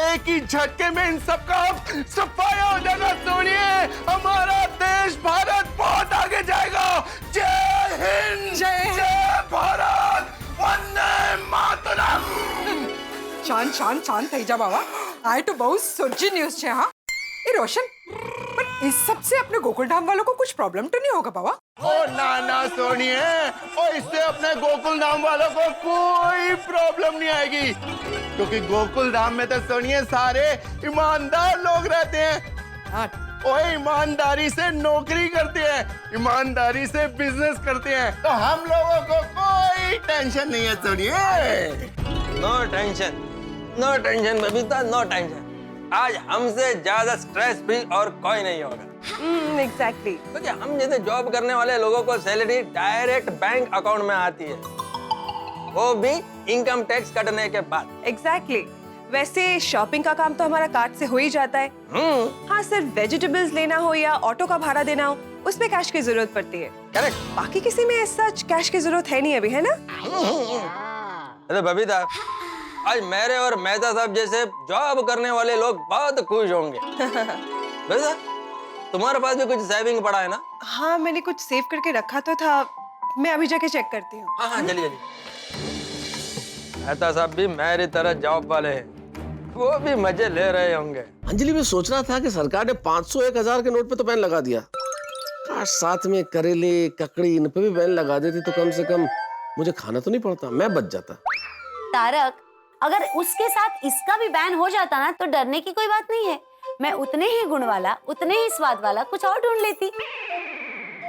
एक ही झटके में इन सब का अब सफाया हो जाएगा सोनिए। हमारा देश भारत बहुत आगे जाएगा। जय हिंद, जय भारत, वंदे मातरम। શાંત થઈ જા બાબા, આ તો બહુ સર્જી ન્યૂઝ છે। हाँ ये रोशन, पर इस सब से अपने गोकुलधाम वालों को कुछ प्रॉब्लम तो नहीं होगा बाबा? ओ ना सोनिए, और इससे अपने गोकुल धाम वालों को कोई प्रॉब्लम नहीं आएगी, क्योंकि गोकुल धाम में तो सोनिए सारे ईमानदार लोग रहते हैं। और ईमानदारी से नौकरी करते हैं, ईमानदारी से बिजनेस करते हैं, तो हम लोगों को कोई टेंशन नहीं है सोनिए। No tension Babita, no tension. आज हमसे ज्यादा स्ट्रेस फ्री और कोई नहीं होगा। एग्जैक्टली। क्योंकि हम जैसे जॉब करने वाले लोगों को सैलरी डायरेक्ट बैंक अकाउंट में आती है, वो भी इनकम टैक्स कटने के बाद। एग्जैक्टली। वैसे शॉपिंग का काम तो हमारा कार्ड से हो ही जाता है। हाँ, सिर्फ वेजिटेबल्स लेना हो या ऑटो का भाड़ा देना हो, उसमें कैश की जरूरत पड़ती है। करेक्ट। बाकी किसी में सच कैश की जरूरत है नहीं अभी, है ना? अरे बबीता, आज मेरे और मेहता साहब जैसे जॉब करने वाले लोग बहुत खुश होंगे। बबीता, तुम्हारे पास भी कुछ सेविंग पड़ा है ना? हाँ, मैंने कुछ सेव करके रखा तो था, मैं अभी जाके चेक करती हूँ। हाँ चलिए। मेहता साहब भी मेरी तरह जॉब वाले हैं, वो भी मजे ले रहे होंगे। अंजलि, मैं सोच रहा था कि सरकार ने 500-1000 के नोट पे तो बैन लगा दिया, काश साथ में करेले ककड़ी इन पे भी बैन लगा देती तो कम से कम मुझे खाना तो नहीं पड़ता, मैं बच जाता। तारक, अगर उसके साथ इसका भी बैन हो जाता ना तो डरने की कोई बात नहीं है। मैं उतने ही गुण वाला, उतने ही स्वाद वाला कुछ और ढूंढ लेती,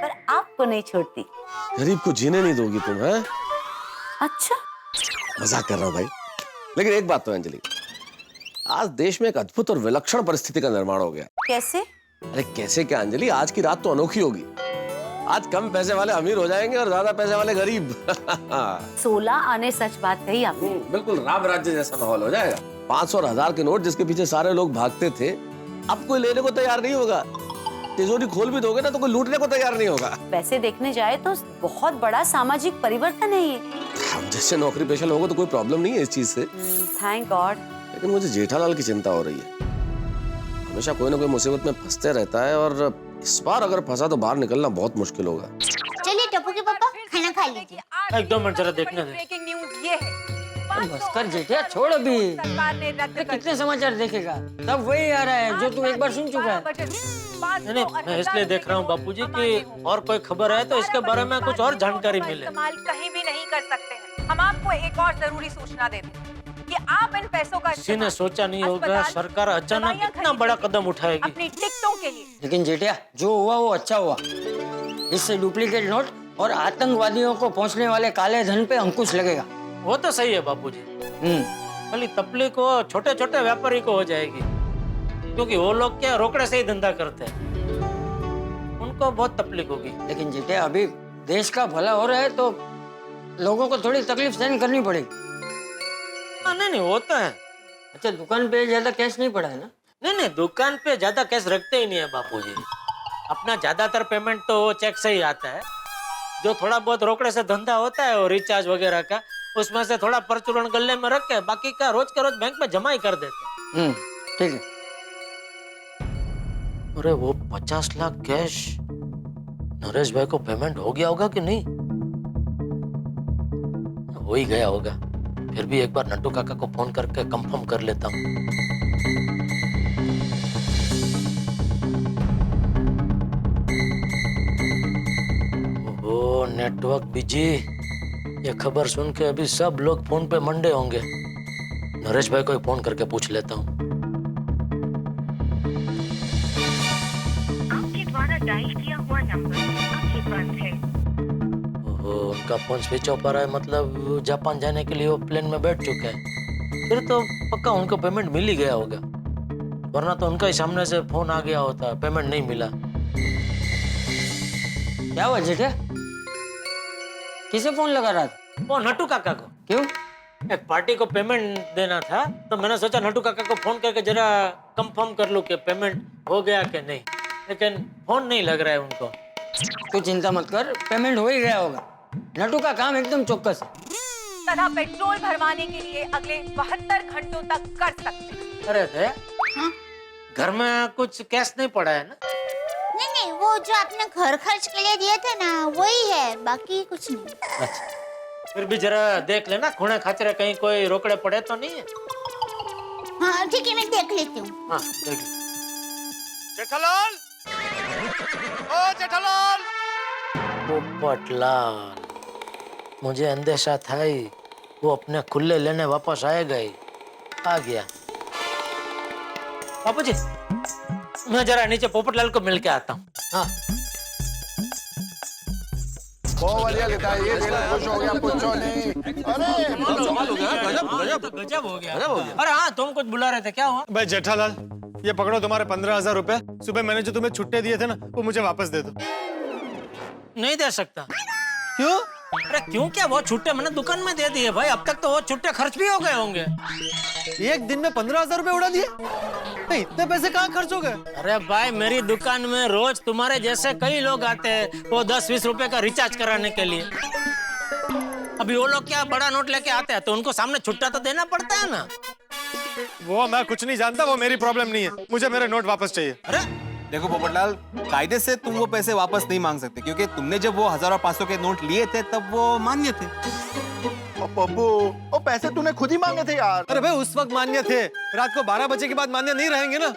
पर आपको नहीं छोड़ती। गरीब को जीने नहीं दोगी तुम, हैं? अच्छा, मजाक कर रहा हूँ भाई, लेकिन एक बात तो अंजलि, आज देश में एक अद्भुत और विलक्षण परिस्थिति का निर्माण हो गया। कैसे? अरे कैसे क्या अंजलि, आज की रात तो अनोखी होगी। आज कम पैसे वाले अमीर हो जाएंगे और ज्यादा पैसे वाले गरीब। 16 आने सच बात कही आपने। बिल्कुल राम राज्य जैसा माहौल हो जाएगा। 500 और 1000 के नोट जिसके पीछे सारे लोग भागते थे, अब कोई लेने को तैयार नहीं होगा। तिजोरी खोल भी दोगे ना तो कोई लूटने को तैयार नहीं होगा। वैसे देखने जाए तो बहुत बड़ा सामाजिक परिवर्तन है ये। हम जैसे नौकरी पेशा लोगों को तो कोई प्रॉब्लम नहीं है इस चीज से। Thank God. लेकिन मुझे जेठालाल की चिंता हो रही है, हमेशा कोई ना कोई मुसीबत में फंसते रहता है, और इस बार अगर फंसा तो बाहर निकलना बहुत मुश्किल होगा। चलिए टप्पू के पापा, खाना खा लीजिए। एक दो मिनट जरा देखने दे। ब्रेकिंग न्यूज ये है, बस कर जेठिया, छोड़ अभी। सरकार ने रद्द कर कितने समाचार देखेगा, सब वही आ रहा है जो तू एक बार सुन चुका है। नहीं, मैं इसलिए देख रहा हूँ बापूजी कि और कोई खबर है तो इसके बारे में कुछ और जानकारी मिले। इस्तेमाल कहीं भी नहीं कर सकते हैं। हम आपको आपको एक और जरूरी सूचना दे दें कि आप इन पैसों का किसी ने सोचा नहीं होगा अस्पताल, सरकार अचानक दवाइयाँ इतना बड़ा खरीदने कदम उठाएगी। अपनी टिकटों के लिए। लेकिन जेठिया जो हुआ वो अच्छा हुआ। इससे डुप्लीकेट नोट और आतंकवादियों को पहुंचने वाले काले धन पे अंकुश लगेगा। वो तो सही है बापूजी, खाली तकलीफ को छोटे छोटे व्यापारी को हो जाएगी, क्योंकि वो लोग क्या रोकड़े से ही धंधा करते हैं, उनको बहुत तकलीफ होगी। लेकिन जेठिया अभी देश का भला हो रहा है तो लोगों को थोड़ी तकलीफ सहन करनी पड़ेगी। नहीं वो तो है। अच्छा दुकान पे ज्यादा कैश नहीं पड़ा है ना? नहीं दुकान पे ज्यादा कैश रखते ही नहीं है बापूजी, अपना ज्यादातर पेमेंट तो चेक से ही आता है। जो थोड़ा बहुत रोकड़े से धंधा होता है और रिचार्ज वगैरह का, उसमें से थोड़ा परचूरण गले में रख के बाकी का रोज के रोज बैंक में जमा ही कर देते हैं। ठीक है। अरे वो 50 लाख कैश नरेश भाई को पेमेंट हो गया होगा कि नहीं? हो ही गया होगा। फिर भी एक बार नट्टू काका को फोन करके कंफर्म कर लेता हूँ। ओहो नेटवर्क बिजी, ये खबर सुन के अभी सब लोग फोन पे मंडे होंगे। नरेश भाई को ही फोन करके पूछ लेता हूँ। आपके द्वारा डायल किया हुआ नंबर अभी बंद है। उनका फोन स्विच ऑफ आ रहा है, मतलब जापान जाने के लिए वो प्लेन में बैठ चुके हैं। फिर तो पक्का उनको पेमेंट मिल ही गया होगा, वरना तो उनका ही सामने से फोन आ गया होता, पेमेंट नहीं मिला। क्या हुआ जेठा? किसे फोन लगा रहा था? वो नट्टू काका को। क्यों? एक पार्टी को पेमेंट देना था, तो मैंने सोचा नट्टू काका को फोन करके जरा कंफर्म कर लूं कि पेमेंट हो गया कि नहीं, लेकिन फोन नहीं लग रहा है उनको। तू चिंता मत कर, पेमेंट हो ही गया होगा। नट्टू का काम एकदम चौकस है। तथा पेट्रोल भरवाने के लिए अगले 72 घंटों तक कर सकते हैं। अरे दया, घर में कुछ कैश नहीं पड़ा है ना? नहीं वो जो आपने घर खर्च के लिए दिए थे ना वही है, बाकी कुछ नहीं। अच्छा, फिर भी जरा देख लेना खूणे खाचरे कहीं कोई रोकड़े पड़े तो नहीं है। हाँ ठीक है, मैं देख लेती हूँ। हाँ देख। जेठालाल, ओ जेठालाल। पोपटलाल, मुझे अंदेशा था ही वो अपने खुले लेने वापस आएगा ही। आ गया। बापूजी, मैं जरा नीचे पोपटलाल को मिल के आता हूँ। हाँ बहुत बढ़िया लिखा है, ये देखो खुश हो गया, पूछो नहीं। अरे गजब हो गया। अरे हाँ, तुम कुछ बुला रहे थे, क्या हुआ? भाई जेठालाल, ये पकड़ो तुम्हारे 15,000 रुपए। सुबह मैंने जो तुम्हें छुट्टे दिए थे ना, वो मुझे वापस दे दो। नहीं दे सकता। क्यों? अरे क्यों क्या, वो छुट्टे मैंने दुकान में दे दिए भाई, अब तक तो वो छुट्टे खर्च भी हो गए होंगे। एक दिन में 15,000 रुपए उड़ा दिए? भाई इतने पैसे कहाँ खर्च हो गए? अरे भाई, मेरी दुकान में रोज तुम्हारे जैसे कई लोग आते हैं, वो 10-20 रुपए का रिचार्ज कराने के लिए। अभी वो लोग क्या बड़ा नोट लेके आते हैं तो उनको सामने छुट्टा तो देना पड़ता है ना। वो मैं कुछ नहीं जानता, वो मेरी प्रॉब्लम नहीं है, मुझे मेरे नोट वापस चाहिए। अरे देखो पोपटलाल, कायदे से तुम वो पैसे वापस नहीं मांग सकते, क्योंकि तुमने जब वो 1000 और 500 के नोट लिए थे तब वो मान्य थे। बब्बू, वो पैसे तूने खुद ही मांगे थे यार। अरे भाई उस वक्त मान्य थे, रात को 12 बजे के बाद मान्य नहीं रहेंगे ना।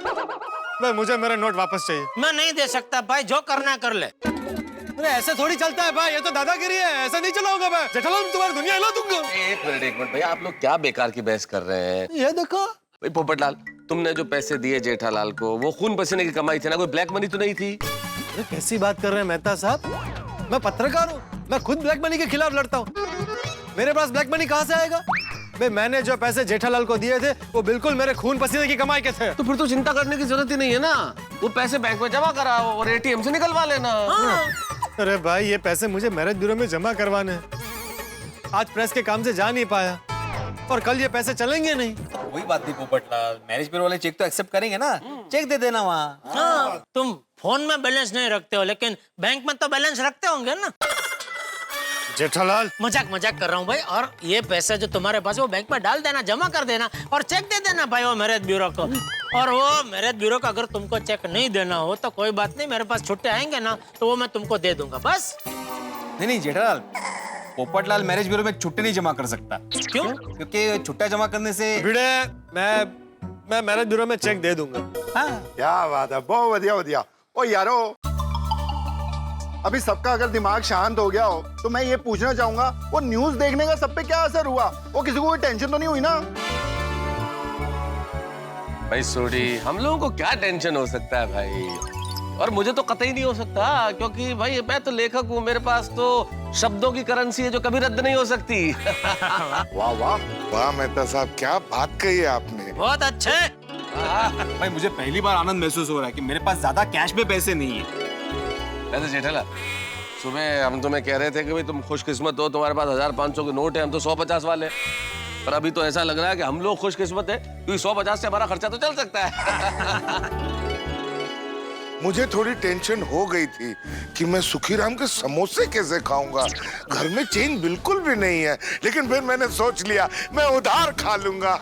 भाई मुझे मेरे नोट वापस चाहिए। मैं नहीं दे सकता भाई, जो करना कर ले। अरे ऐसे थोड़ी चलता है भाई, ये तो दादागिरी है, ऐसा नहीं चलाऊंगा मैं। जेठालाल तुम्हारी दुनिया हिला दूंगा। एक मिनट भैया, आप लोग क्या बेकार की बहस कर रहे हैं? ये देखो भाई पोपटलाल, तुमने जो पैसे दिए जेठालाल को, वो खून पसीने की कमाई थी ना, कोई ब्लैक मनी तो नहीं थी? अरे कैसी बात कर रहे हैं मेहता साहब, मैं पत्रकार हूँ, मैं खुद ब्लैक मनी के खिलाफ लड़ता हूँ। मेरे पास ब्लैक मनी कहाँ से आएगा? भाई मैंने जो पैसे जेठालाल को दिए थे वो बिल्कुल मेरे खून पसीने की कमाई के थे। तो फिर तो चिंता करने की जरूरत ही नहीं है ना, वो पैसे बैंक में जमा कराओ और एटीएम से निकलवा लेना। अरे भाई ये पैसे मुझे मैरिज ब्यूरो में जमा करवाने हैं। आज प्रेस के काम से जा नहीं पाया और कल ये पैसे चलेंगे नहीं। वही बात थी पोपटलाल, मैरिज ब्यूरो वाले चेक तो एक्सेप्ट करेंगे ना, चेक दे देना वहाँ। हाँ, तुम फोन में बैलेंस नहीं रखते हो, लेकिन बैंक में तो बैलेंस रखते होंगे ना। जेठालाल, मजाक कर रहा हूँ भाई। और ये पैसे जो तुम्हारे पास है वो बैंक में डाल देना, जमा कर देना और चेक दे देना भाई वो मैरिज ब्यूरो को। और वो मैरिज ब्यूरो को अगर तुमको चेक नहीं देना हो तो कोई बात नहीं, मेरे पास छुट्टे आएंगे ना तो वो मैं तुमको दे दूंगा बस। नहीं जेठालाल, पोपटलाल मैरिज ब्यूरो में छुट्टे नहीं जमा कर सकता। क्यों? क्योंकि छुट्टा जमा करने से भिड़े मैं मैरिज ब्यूरो में चेक दे दूंगा। हाँ। क्या बात है, बहुत बढ़िया बढ़िया। ओ यारो, अभी सबका अगर दिमाग शांत हो गया हो तो मैं ये पूछना चाहूंगा, वो न्यूज देखने का सब पे क्या असर हुआ? वो किसी को कोई टेंशन तो नहीं हुई ना? भाई सोडी, हम लोगों को क्या टेंशन हो सकता है भाई? और मुझे तो कतई नहीं हो सकता, क्योंकि भाई मैं तो लेखक हूँ, मेरे पास तो शब्दों की करेंसी है जो कभी रद्द नहीं हो सकती। वाह वाह वाह मेहता साहब, क्या बात कही है आपने। बहुत अच्छे। भाई मुझे पहली बार आनंद महसूस हो रहा है कि मेरे पास ज्यादा कैश में पैसे नहीं है। वैसे जेठालाल, सुबह हम तुम्हें कह रहे थे कि भाई तुम खुशकिस्मत हो, तुम्हारे पास 1500 के नोट है, हम तो 150 वाले। पर अभी तो ऐसा लग रहा है कि हम लोग खुशकिस्मत है, क्योंकि 150 से हमारा खर्चा तो चल सकता है। मुझे थोड़ी टेंशन हो गई थी कि मैं सुखीराम के समोसे कैसे खाऊंगा। घर में चेंज बिल्कुल भी नहीं है, लेकिन फिर मैंने सोच लिया मैं उधार खा लूंगा।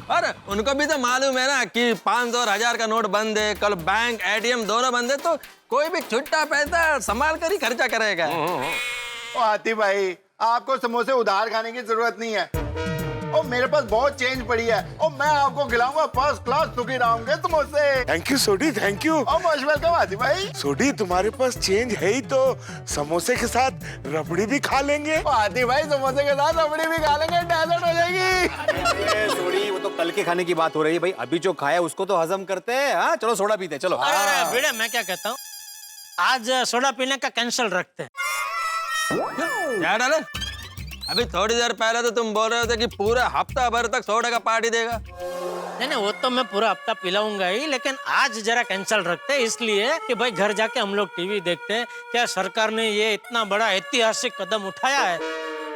अरे उनको भी तो मालूम है ना कि 500 और 1000 का नोट बंद है, कल बैंक एटीएम दोनों बंद है, तो कोई भी छुट्टा पैसा संभाल कर ही खर्चा करेगा। ओ हाथी भाई, आपको समोसे उधार खाने की जरूरत नहीं है। और मेरे पास बहुत चेंज पड़ी है और मैं आपको खिलाऊंगा फर्स्ट क्लास सुखीराम के समोसे। Thank you Sodhi, thank you. Most welcome Hathi भाई। सोडी, तुम्हारे पास चेंज है ही तो समोसे के साथ रबड़ी भी खा लेंगे। हाथी भाई, समोसे के साथ रबड़ी भी खा लेंगे, डेजर्ट हो जाएगी। सोडी, वो तो कल के खाने की बात हो रही है भाई, अभी जो खाया उसको तो हजम करते हैं। हाँ चलो सोडा पीते, चलो। अरे बेटा, मैं क्या कहता हूँ, आज सोडा पीने का कैंसिल रखते हैं। क्या डाले? अभी थोड़ी देर पहले तो तुम बोल रहे थे कि पूरा हफ्ता भर तक सोडा का पार्टी देगा। नहीं नहीं, वो तो मैं पूरा हफ्ता पिलाऊंगा ही, लेकिन आज जरा कैंसिल रखते हैं, इसलिए कि भाई घर जाके हम लोग टीवी देखते हैं। क्या सरकार ने ये इतना बड़ा ऐतिहासिक कदम उठाया है,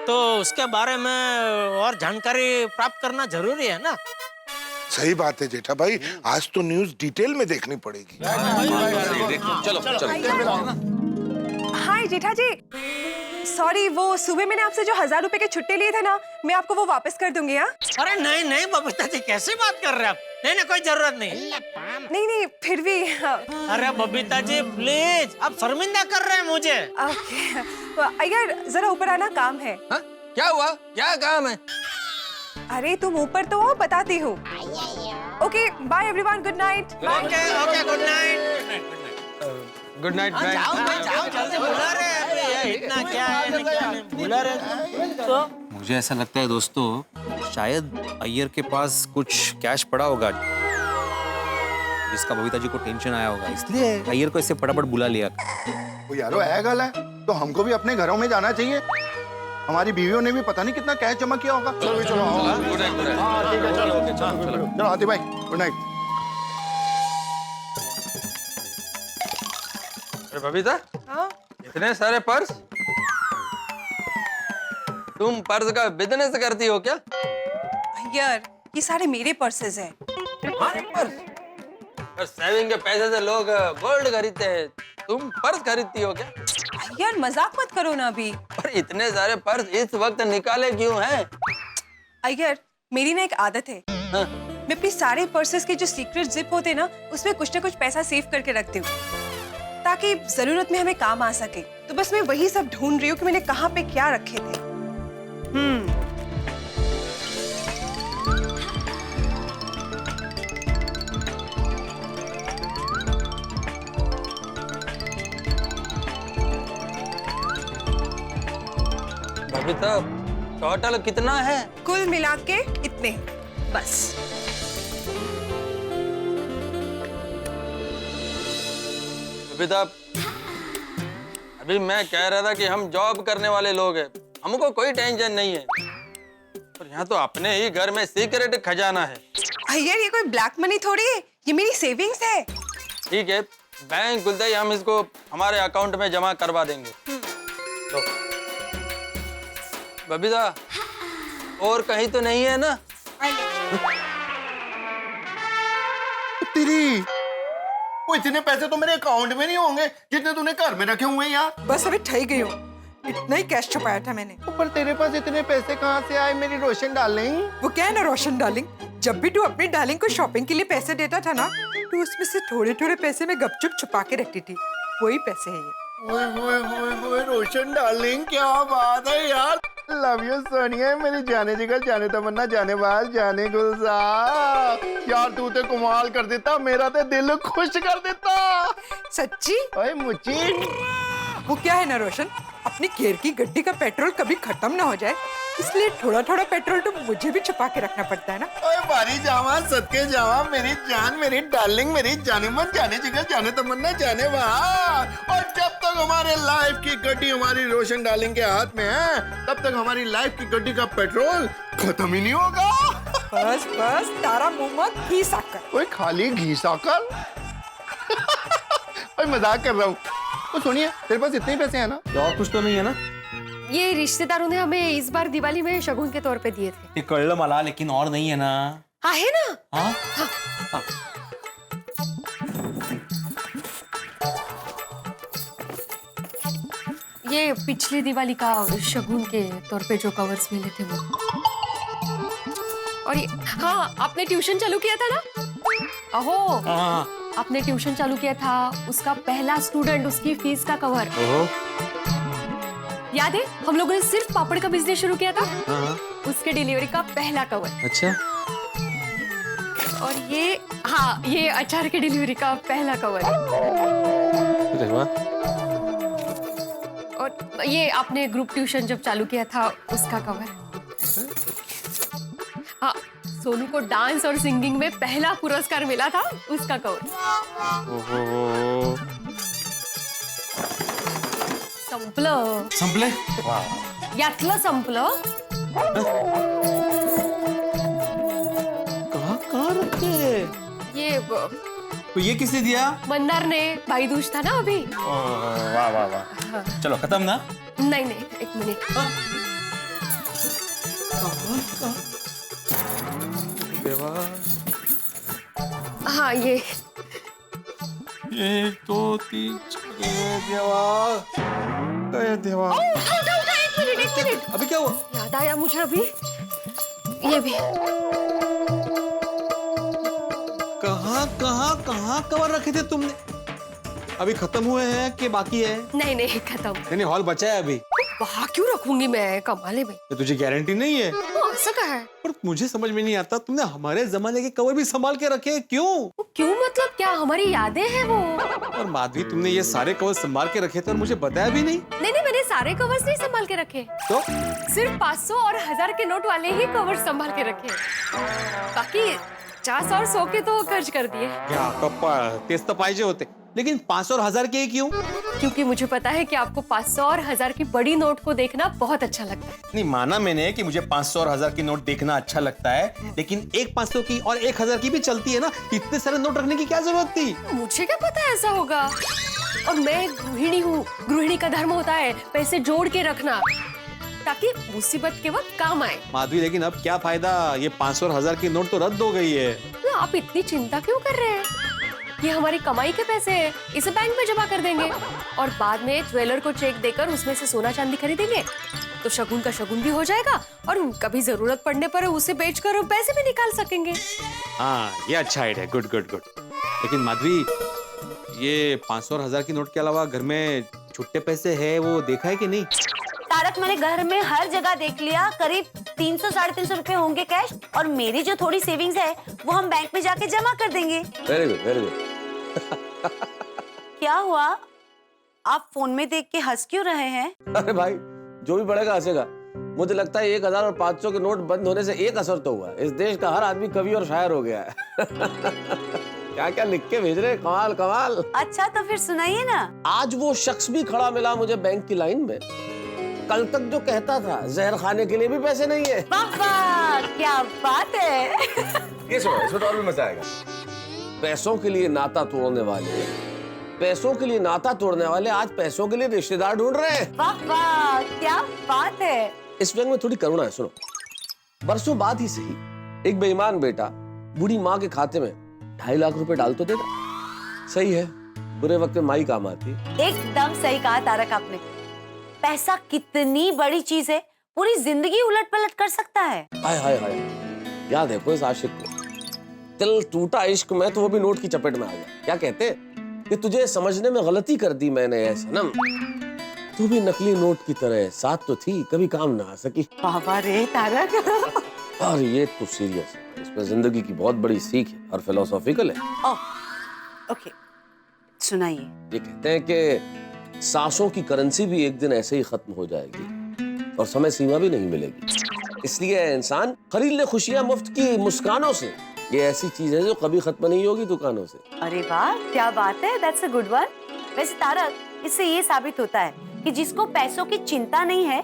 तो उसके बारे में और जानकारी प्राप्त करना जरूरी है ना। सही बात है जेठा भाई, आज तो न्यूज डिटेल में देखनी पड़ेगी। चलो चलो। हाय जेठा जी, सॉरी, वो सुबह मैंने आपसे जो 1000 रुपए के छुट्टे लिए थे ना, मैं आपको वो वापस कर दूंगी। हाँ? अरे नहीं नहीं बबीता जी, कैसी बात कर रहे हैं आप? नहीं नहीं, कोई जरूरत नहीं। नहीं नहीं, फिर भी। हाँ। अरे बबीता जी प्लीज, आप शर्मिंदा कर रहे हैं मुझे। ओके, अय्यर जरा ऊपर आना, काम है। हा? क्या हुआ? क्या काम है? अरे तुम ऊपर तो आओ, बताती हूँ। Okay bye everyone, good night. Okay okay, good night. Good night. जाओ जल्दी, बुला रहे हैं, इतना क्या है, क्या नहीं, बुला रहे तो। मुझे ऐसा लगता है दोस्तों, शायद अय्यर के पास कुछ कैश पड़ा होगा जिसका बबीता जी को टेंशन आया होगा, इसलिए अय्यर को इससे फटाफट बुला लिया। वो यारो है गल है, तो हमको भी अपने घरों में जाना चाहिए। हमारी बीवियों ने भी पता नहीं कितना कैश जमा किया होगा। चलो चलो, चलो हाथी भाई, गुड नाइट। अरे बबीता, इतने सारे पर्स? तुम पर्स का बिजनेस करती हो क्या? यार ये सारे मेरे पर्सेस हैं। और सेविंग के पैसे से लोग गोल्ड खरीदते हैं, तुम पर्स खरीदती हो क्या? यार मजाक मत करो ना अभी। और इतने सारे पर्स इस वक्त निकाले क्यों हैं? अय्यर, मेरी ना एक आदत है। हाँ? मैं अपनी सारे पर्सेस के जो सीक्रेट जिप होते हैं ना, उसमें कुछ ना कुछ पैसा सेव करके रखती हूँ, ताकि जरूरत में हमें काम आ सके। तो बस मैं वही सब ढूंढ रही हूँ कि मैंने कहाँ पे क्या रखे थे। बबीता, टोटल कितना है? कुल मिला के इतने, बस। बबीता, अभी मैं कह रहा था कि हम जॉब करने वाले लोग हैं, हमको कोई टेंशन नहीं है, पर यहाँ तो अपने ही घर में सीक्रेट खजाना है। यार ये कोई ब्लैक मनी थोड़ी है, ये मेरी सेविंग्स है। ठीक है, बैंक खुलते ही हम इसको हमारे अकाउंट में जमा करवा देंगे। लो। बबीता, और कहीं तो नहीं है ना? तेरी वो इतने पैसे तो मेरे अकाउंट में नहीं होंगे जितने तूने घर में रखे हुए हैं यार। बस अभी ठही गई हूँ, इतना ही कैश छुपाया था मैंने। पर तेरे पास इतने पैसे कहाँ से आए मेरी रोशन डार्लिंग? वो क्या है ना रोशन डार्लिंग, जब भी तू अपनी डार्लिंग को शॉपिंग के लिए पैसे देता था ना, तो उसमें से थोड़े थोड़े पैसे मैं गपचुप छुपा के रखती थी, वही पैसे है ये। ओए रोशन डार्लिंग, क्या बात है यार, लव यू सोनिया, मेरी जाने जिगर, जाने तमन्ना, जाने बाज, जाने गुलजार। यार तू तो कमाल कर देता, मेरा तो दिल खुश कर देता। सच्ची? ओए मुची। वो क्या है ना रोशन, अपनी केयर की गड्डी का पेट्रोल कभी खत्म ना हो जाए, इसलिए थोड़ा थोड़ा पेट्रोल तो मुझे भी छुपा के रखना पड़ता है ना। ओए बारी जावा, सदके जावा, मेरी जान, मेरी डार्लिंग, मेरी जाने मन, जाने जिगर, जाने तमन्ना, जाने बाहर। और जब तक हमारे लाइफ की गड्डी हमारी रोशन डार्लिंग के हाथ में है, तब तक हमारी लाइफ की गड्डी का पेट्रोल खत्म ही नहीं होगा। बस बस तारा मुंह मत घी साकर। ओए खाली घी साकर? ओए मजाक कर रहा हूँ। तो सुनिए, तेरे पास इतने ही पैसे हैं ना? और कुछ तो नहीं है ना? ये रिश्तेदारों ने हमें इस बार दिवाली में शगुन के तौर पे दिए थे। ये कळलं मला, लेकिन और नहीं है ना? हाँ है ना? हाँ? हाँ। ये पिछली दिवाली का शगुन के तौर पे जो कवर्स मिले थे वो। और ये हाँ, आपने ट्यूशन चालू किया था ना? अहो, आपने ट्यूशन चालू किया था, उसका पहला स्टूडेंट, उसकी फीस का कवर। याद है हम लोगों ने सिर्फ पापड़ का बिजनेस शुरू किया था, उसके डिलीवरी का पहला कवर। अच्छा। और ये हाँ, ये अचार के डिलीवरी का पहला कवर। और ये आपने ग्रुप ट्यूशन जब चालू किया था उसका कवर। हाँ, सोनू को डांस और सिंगिंग में पहला पुरस्कार मिला था, उसका कवर। संपलं। संपले? यातलं संपलं। कहाँ रखे? ये किसने दिया? मंदार ने, भाई दूज था ना अभी। वाह वाह वाह। चलो खत्म ना? नहीं नहीं, एक मिनट। हाँ ये 1 2 3 देवा, देवा। एक मिनट। अभी क्या हुआ? याद आया मुझे अभी, ये भी। कहाँ कवर रखे थे तुमने? अभी खत्म हुए हैं कि बाकी है? नहीं नहीं, खत्म। नहीं, हॉल बचा है अभी। वहाँ क्यों रखूंगी मैं, कमाले में। तो तुझे गारंटी नहीं है? ऐसा कहा है? पर मुझे समझ में नहीं आता, तुमने हमारे जमाने के कवर भी संभाल के रखे हैं, क्यों? क्यों मतलब क्या, हमारी यादें हैं वो। और माधवी, तुमने ये सारे कवर संभाल के रखे थे और मुझे बताया भी नहीं। नहीं, मैंने सारे कवर्स नहीं संभाल के रखे। तो सिर्फ 500 और 1000 के नोट वाले ही कवर्स संभाल के रखे, बाकी 50 और 100 के तो खर्च कर दिए। क्या कप्पा, तेज तो पाहिजे होते, लेकिन 500 और 1000 के क्यों? क्योंकि मुझे पता है कि आपको 500 और 1000 की बड़ी नोट को देखना बहुत अच्छा लगता है। नहीं, माना मैंने कि मुझे 500 और 1000 की नोट देखना अच्छा लगता है, लेकिन एक 500 की और 1000 की भी चलती है ना, इतने सारे नोट रखने की क्या जरूरत थी? मुझे क्या पता ऐसा होगा। और मैं गृहिणी हूँ, गृहिणी का धर्म होता है पैसे जोड़ के रखना, ताकि मुसीबत के वक्त काम आए। माधवी, लेकिन अब क्या फायदा, ये 500 और 1000 की नोट तो रद्द हो गई है। आप इतनी चिंता क्यों कर रहे हैं? ये हमारी कमाई के पैसे हैं, इसे बैंक में जमा कर देंगे और बाद में ज्वेलर को चेक देकर उसमें से सोना चांदी खरीदेंगे, तो शगुन का शगुन भी हो जाएगा और कभी जरूरत पड़ने पर उसे बेचकर पैसे भी निकाल सकेंगे। हाँ, ये अच्छा आइडिया, गुड गुड गुड। लेकिन माधवी, ये 500 और 1000 की नोट के अलावा घर में छुट्टे पैसे है, वो देखा है कि नहीं? तारक, मैंने घर में हर जगह देख लिया, करीब 300-350 रुपए होंगे कैश, और मेरी जो थोड़ी सेविंग्स है वो हम बैंक में जाके जमा कर देंगे। Very good, very good. क्या हुआ, आप फोन में देख के हंस क्यों रहे हैं? अरे भाई, जो भी पढ़ेगा हंसेगा। मुझे लगता है 1000 और 500 के नोट बंद होने से एक असर तो हुआ है, इस देश का हर आदमी कवि और शायर हो गया है। क्या क्या लिख के भेज रहे, कमाल कमाल। अच्छा तो फिर सुनाइए ना। आज वो शख्स भी खड़ा मिला मुझे बैंक की लाइन में, कल तक जो कहता था जहर खाने के लिए भी पैसे नहीं है। वाह, क्या बात है। ये सुनो, इसमें तो और भी मजा आएगा। पैसों के लिए नाता तोड़ने वाले, पैसों के लिए नाता तोड़ने वाले आज पैसों के लिए रिश्तेदार ढूंढ रहे हैं। वाह, क्या बात है। इस व्यंग में थोड़ी करुणा है, सुनो। बरसों बाद ही सही, एक बेईमान बेटा बूढ़ी माँ के खाते में 2.5 लाख रुपए डाल तो देता। सही है, बुरे वक्त में माई काम आती। एकदम सही कहा तारक आपने। पैसा कितनी बड़ी चीज है, पूरी जिंदगी उलट पलट कर सकता है। हाय हाय हाय, याद है कोई इस आशिक को, दिल टूटा इश्क में तो वो भी नोट की चपेट में आ गया। क्या कहते कि तुझे समझने में गलती कर दी मैंने ऐ सनम, तू भी नकली नोट की तरह साथ तो थी, कभी काम ना आ सकी। बाबा रे तारक। और ये तो सीरियस है, इसमें जिंदगी की बहुत बड़ी सीख है और फिलोसॉफिकल है। ओके, सुनाइए। ये कहते हैं कि सांसों की करेंसी भी एक दिन ऐसे ही खत्म हो जाएगी और समय सीमा भी नहीं मिलेगी। इसलिए इंसान खरीद ले खुशियां मुफ्त की मुस्कानों से। ये ऐसी चीज है जो कभी खत्म नहीं होगी दुकानों से। अरे वाह, क्या बात है, दैट्स अ गुड वन। वैसे तारक, इससे ये साबित होता है कि जिसको पैसों की चिंता नहीं है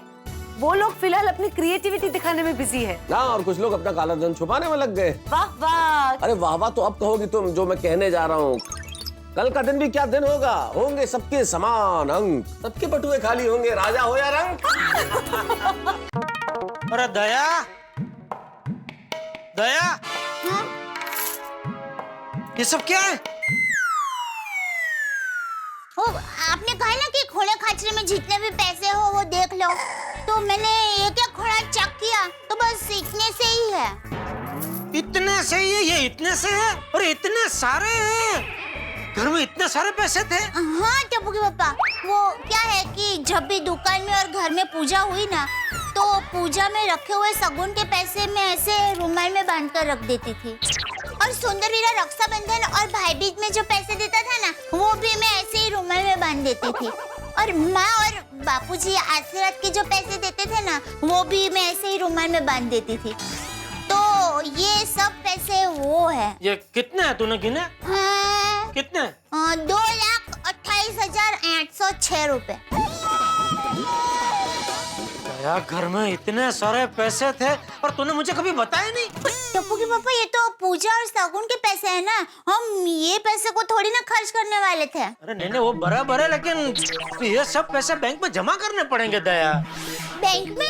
वो लोग फिलहाल अपनी क्रिएटिविटी दिखाने में बिजी है। ना, और कुछ लोग अपना काला धन छुपाने में लग गए। वाह वाह। अरे वाह वाह तो अब कहोगी तुम, जो मैं कहने जा रहा हूँ। कल का दिन भी क्या दिन होगा, होंगे सबके समान अंक, सबके बटुए खाली होंगे, राजा हो या रंक। अरे दया, दया, ये सब क्या है? आपने कहा ना कि खोले खाचरे में जितने भी पैसे हो वो देख लो, तो मैंने ये क्या खोला चेक किया, तो बस इतने से ही है। इतने से ही है? ये इतने से है? और इतने सारे हैं? घर में इतने सारे पैसे थे? हाँ टप्पू के पापा, वो क्या है कि जब भी दुकान में और घर में पूजा हुई ना, तो पूजा में रखे हुए सगुन के पैसे मैं ऐसे रुमाल में बांध कर रख देती थी। और सुंदरवीरा रक्षाबंधन और भाई बीज में जो पैसे देता था ना, वो भी मैं ऐसे ही रुमाल में बांध देती थी। और माँ और बापूजी आशीर्वाद के जो पैसे देते थे ना, वो भी मैं ऐसे ही रुमाल में बांध देती थी। तो ये सब पैसे वो है। ये कितने हैं तूने गिने? हाँ, कितने? 2,28,806 रुपए। यार घर में इतने सारे पैसे थे और तूने मुझे कभी बताया नहीं। टप्पू के पापा, ये तो पूजा और सागुन के पैसे हैं ना, हम ये पैसे को थोड़ी ना खर्च करने वाले थे। अरे नहीं, वो बराबर है, लेकिन ये सब पैसे बैंक में जमा करने पड़ेंगे दया। बैंक में?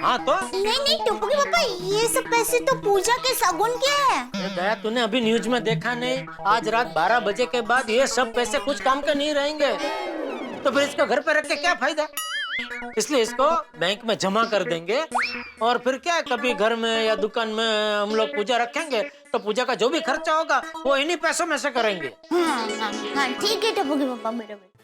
हाँ तो? नहीं टप्पू के पापा, ये सब पैसे तो पूजा के सागुन के हैं। दया, तूने अभी न्यूज में देखा नहीं? आज रात 12 बजे के बाद ये सब पैसे कुछ काम के नहीं रहेंगे, तो फिर इसको घर पे रख के क्या फायदा? इसलिए इसको बैंक में जमा कर देंगे और फिर क्या, कभी घर में या दुकान में हम लोग पूजा रखेंगे तो पूजा का जो भी खर्चा होगा वो इन्हीं पैसों में से करेंगे। हाँ, ठीक है टप्पू के पापा, बराबर।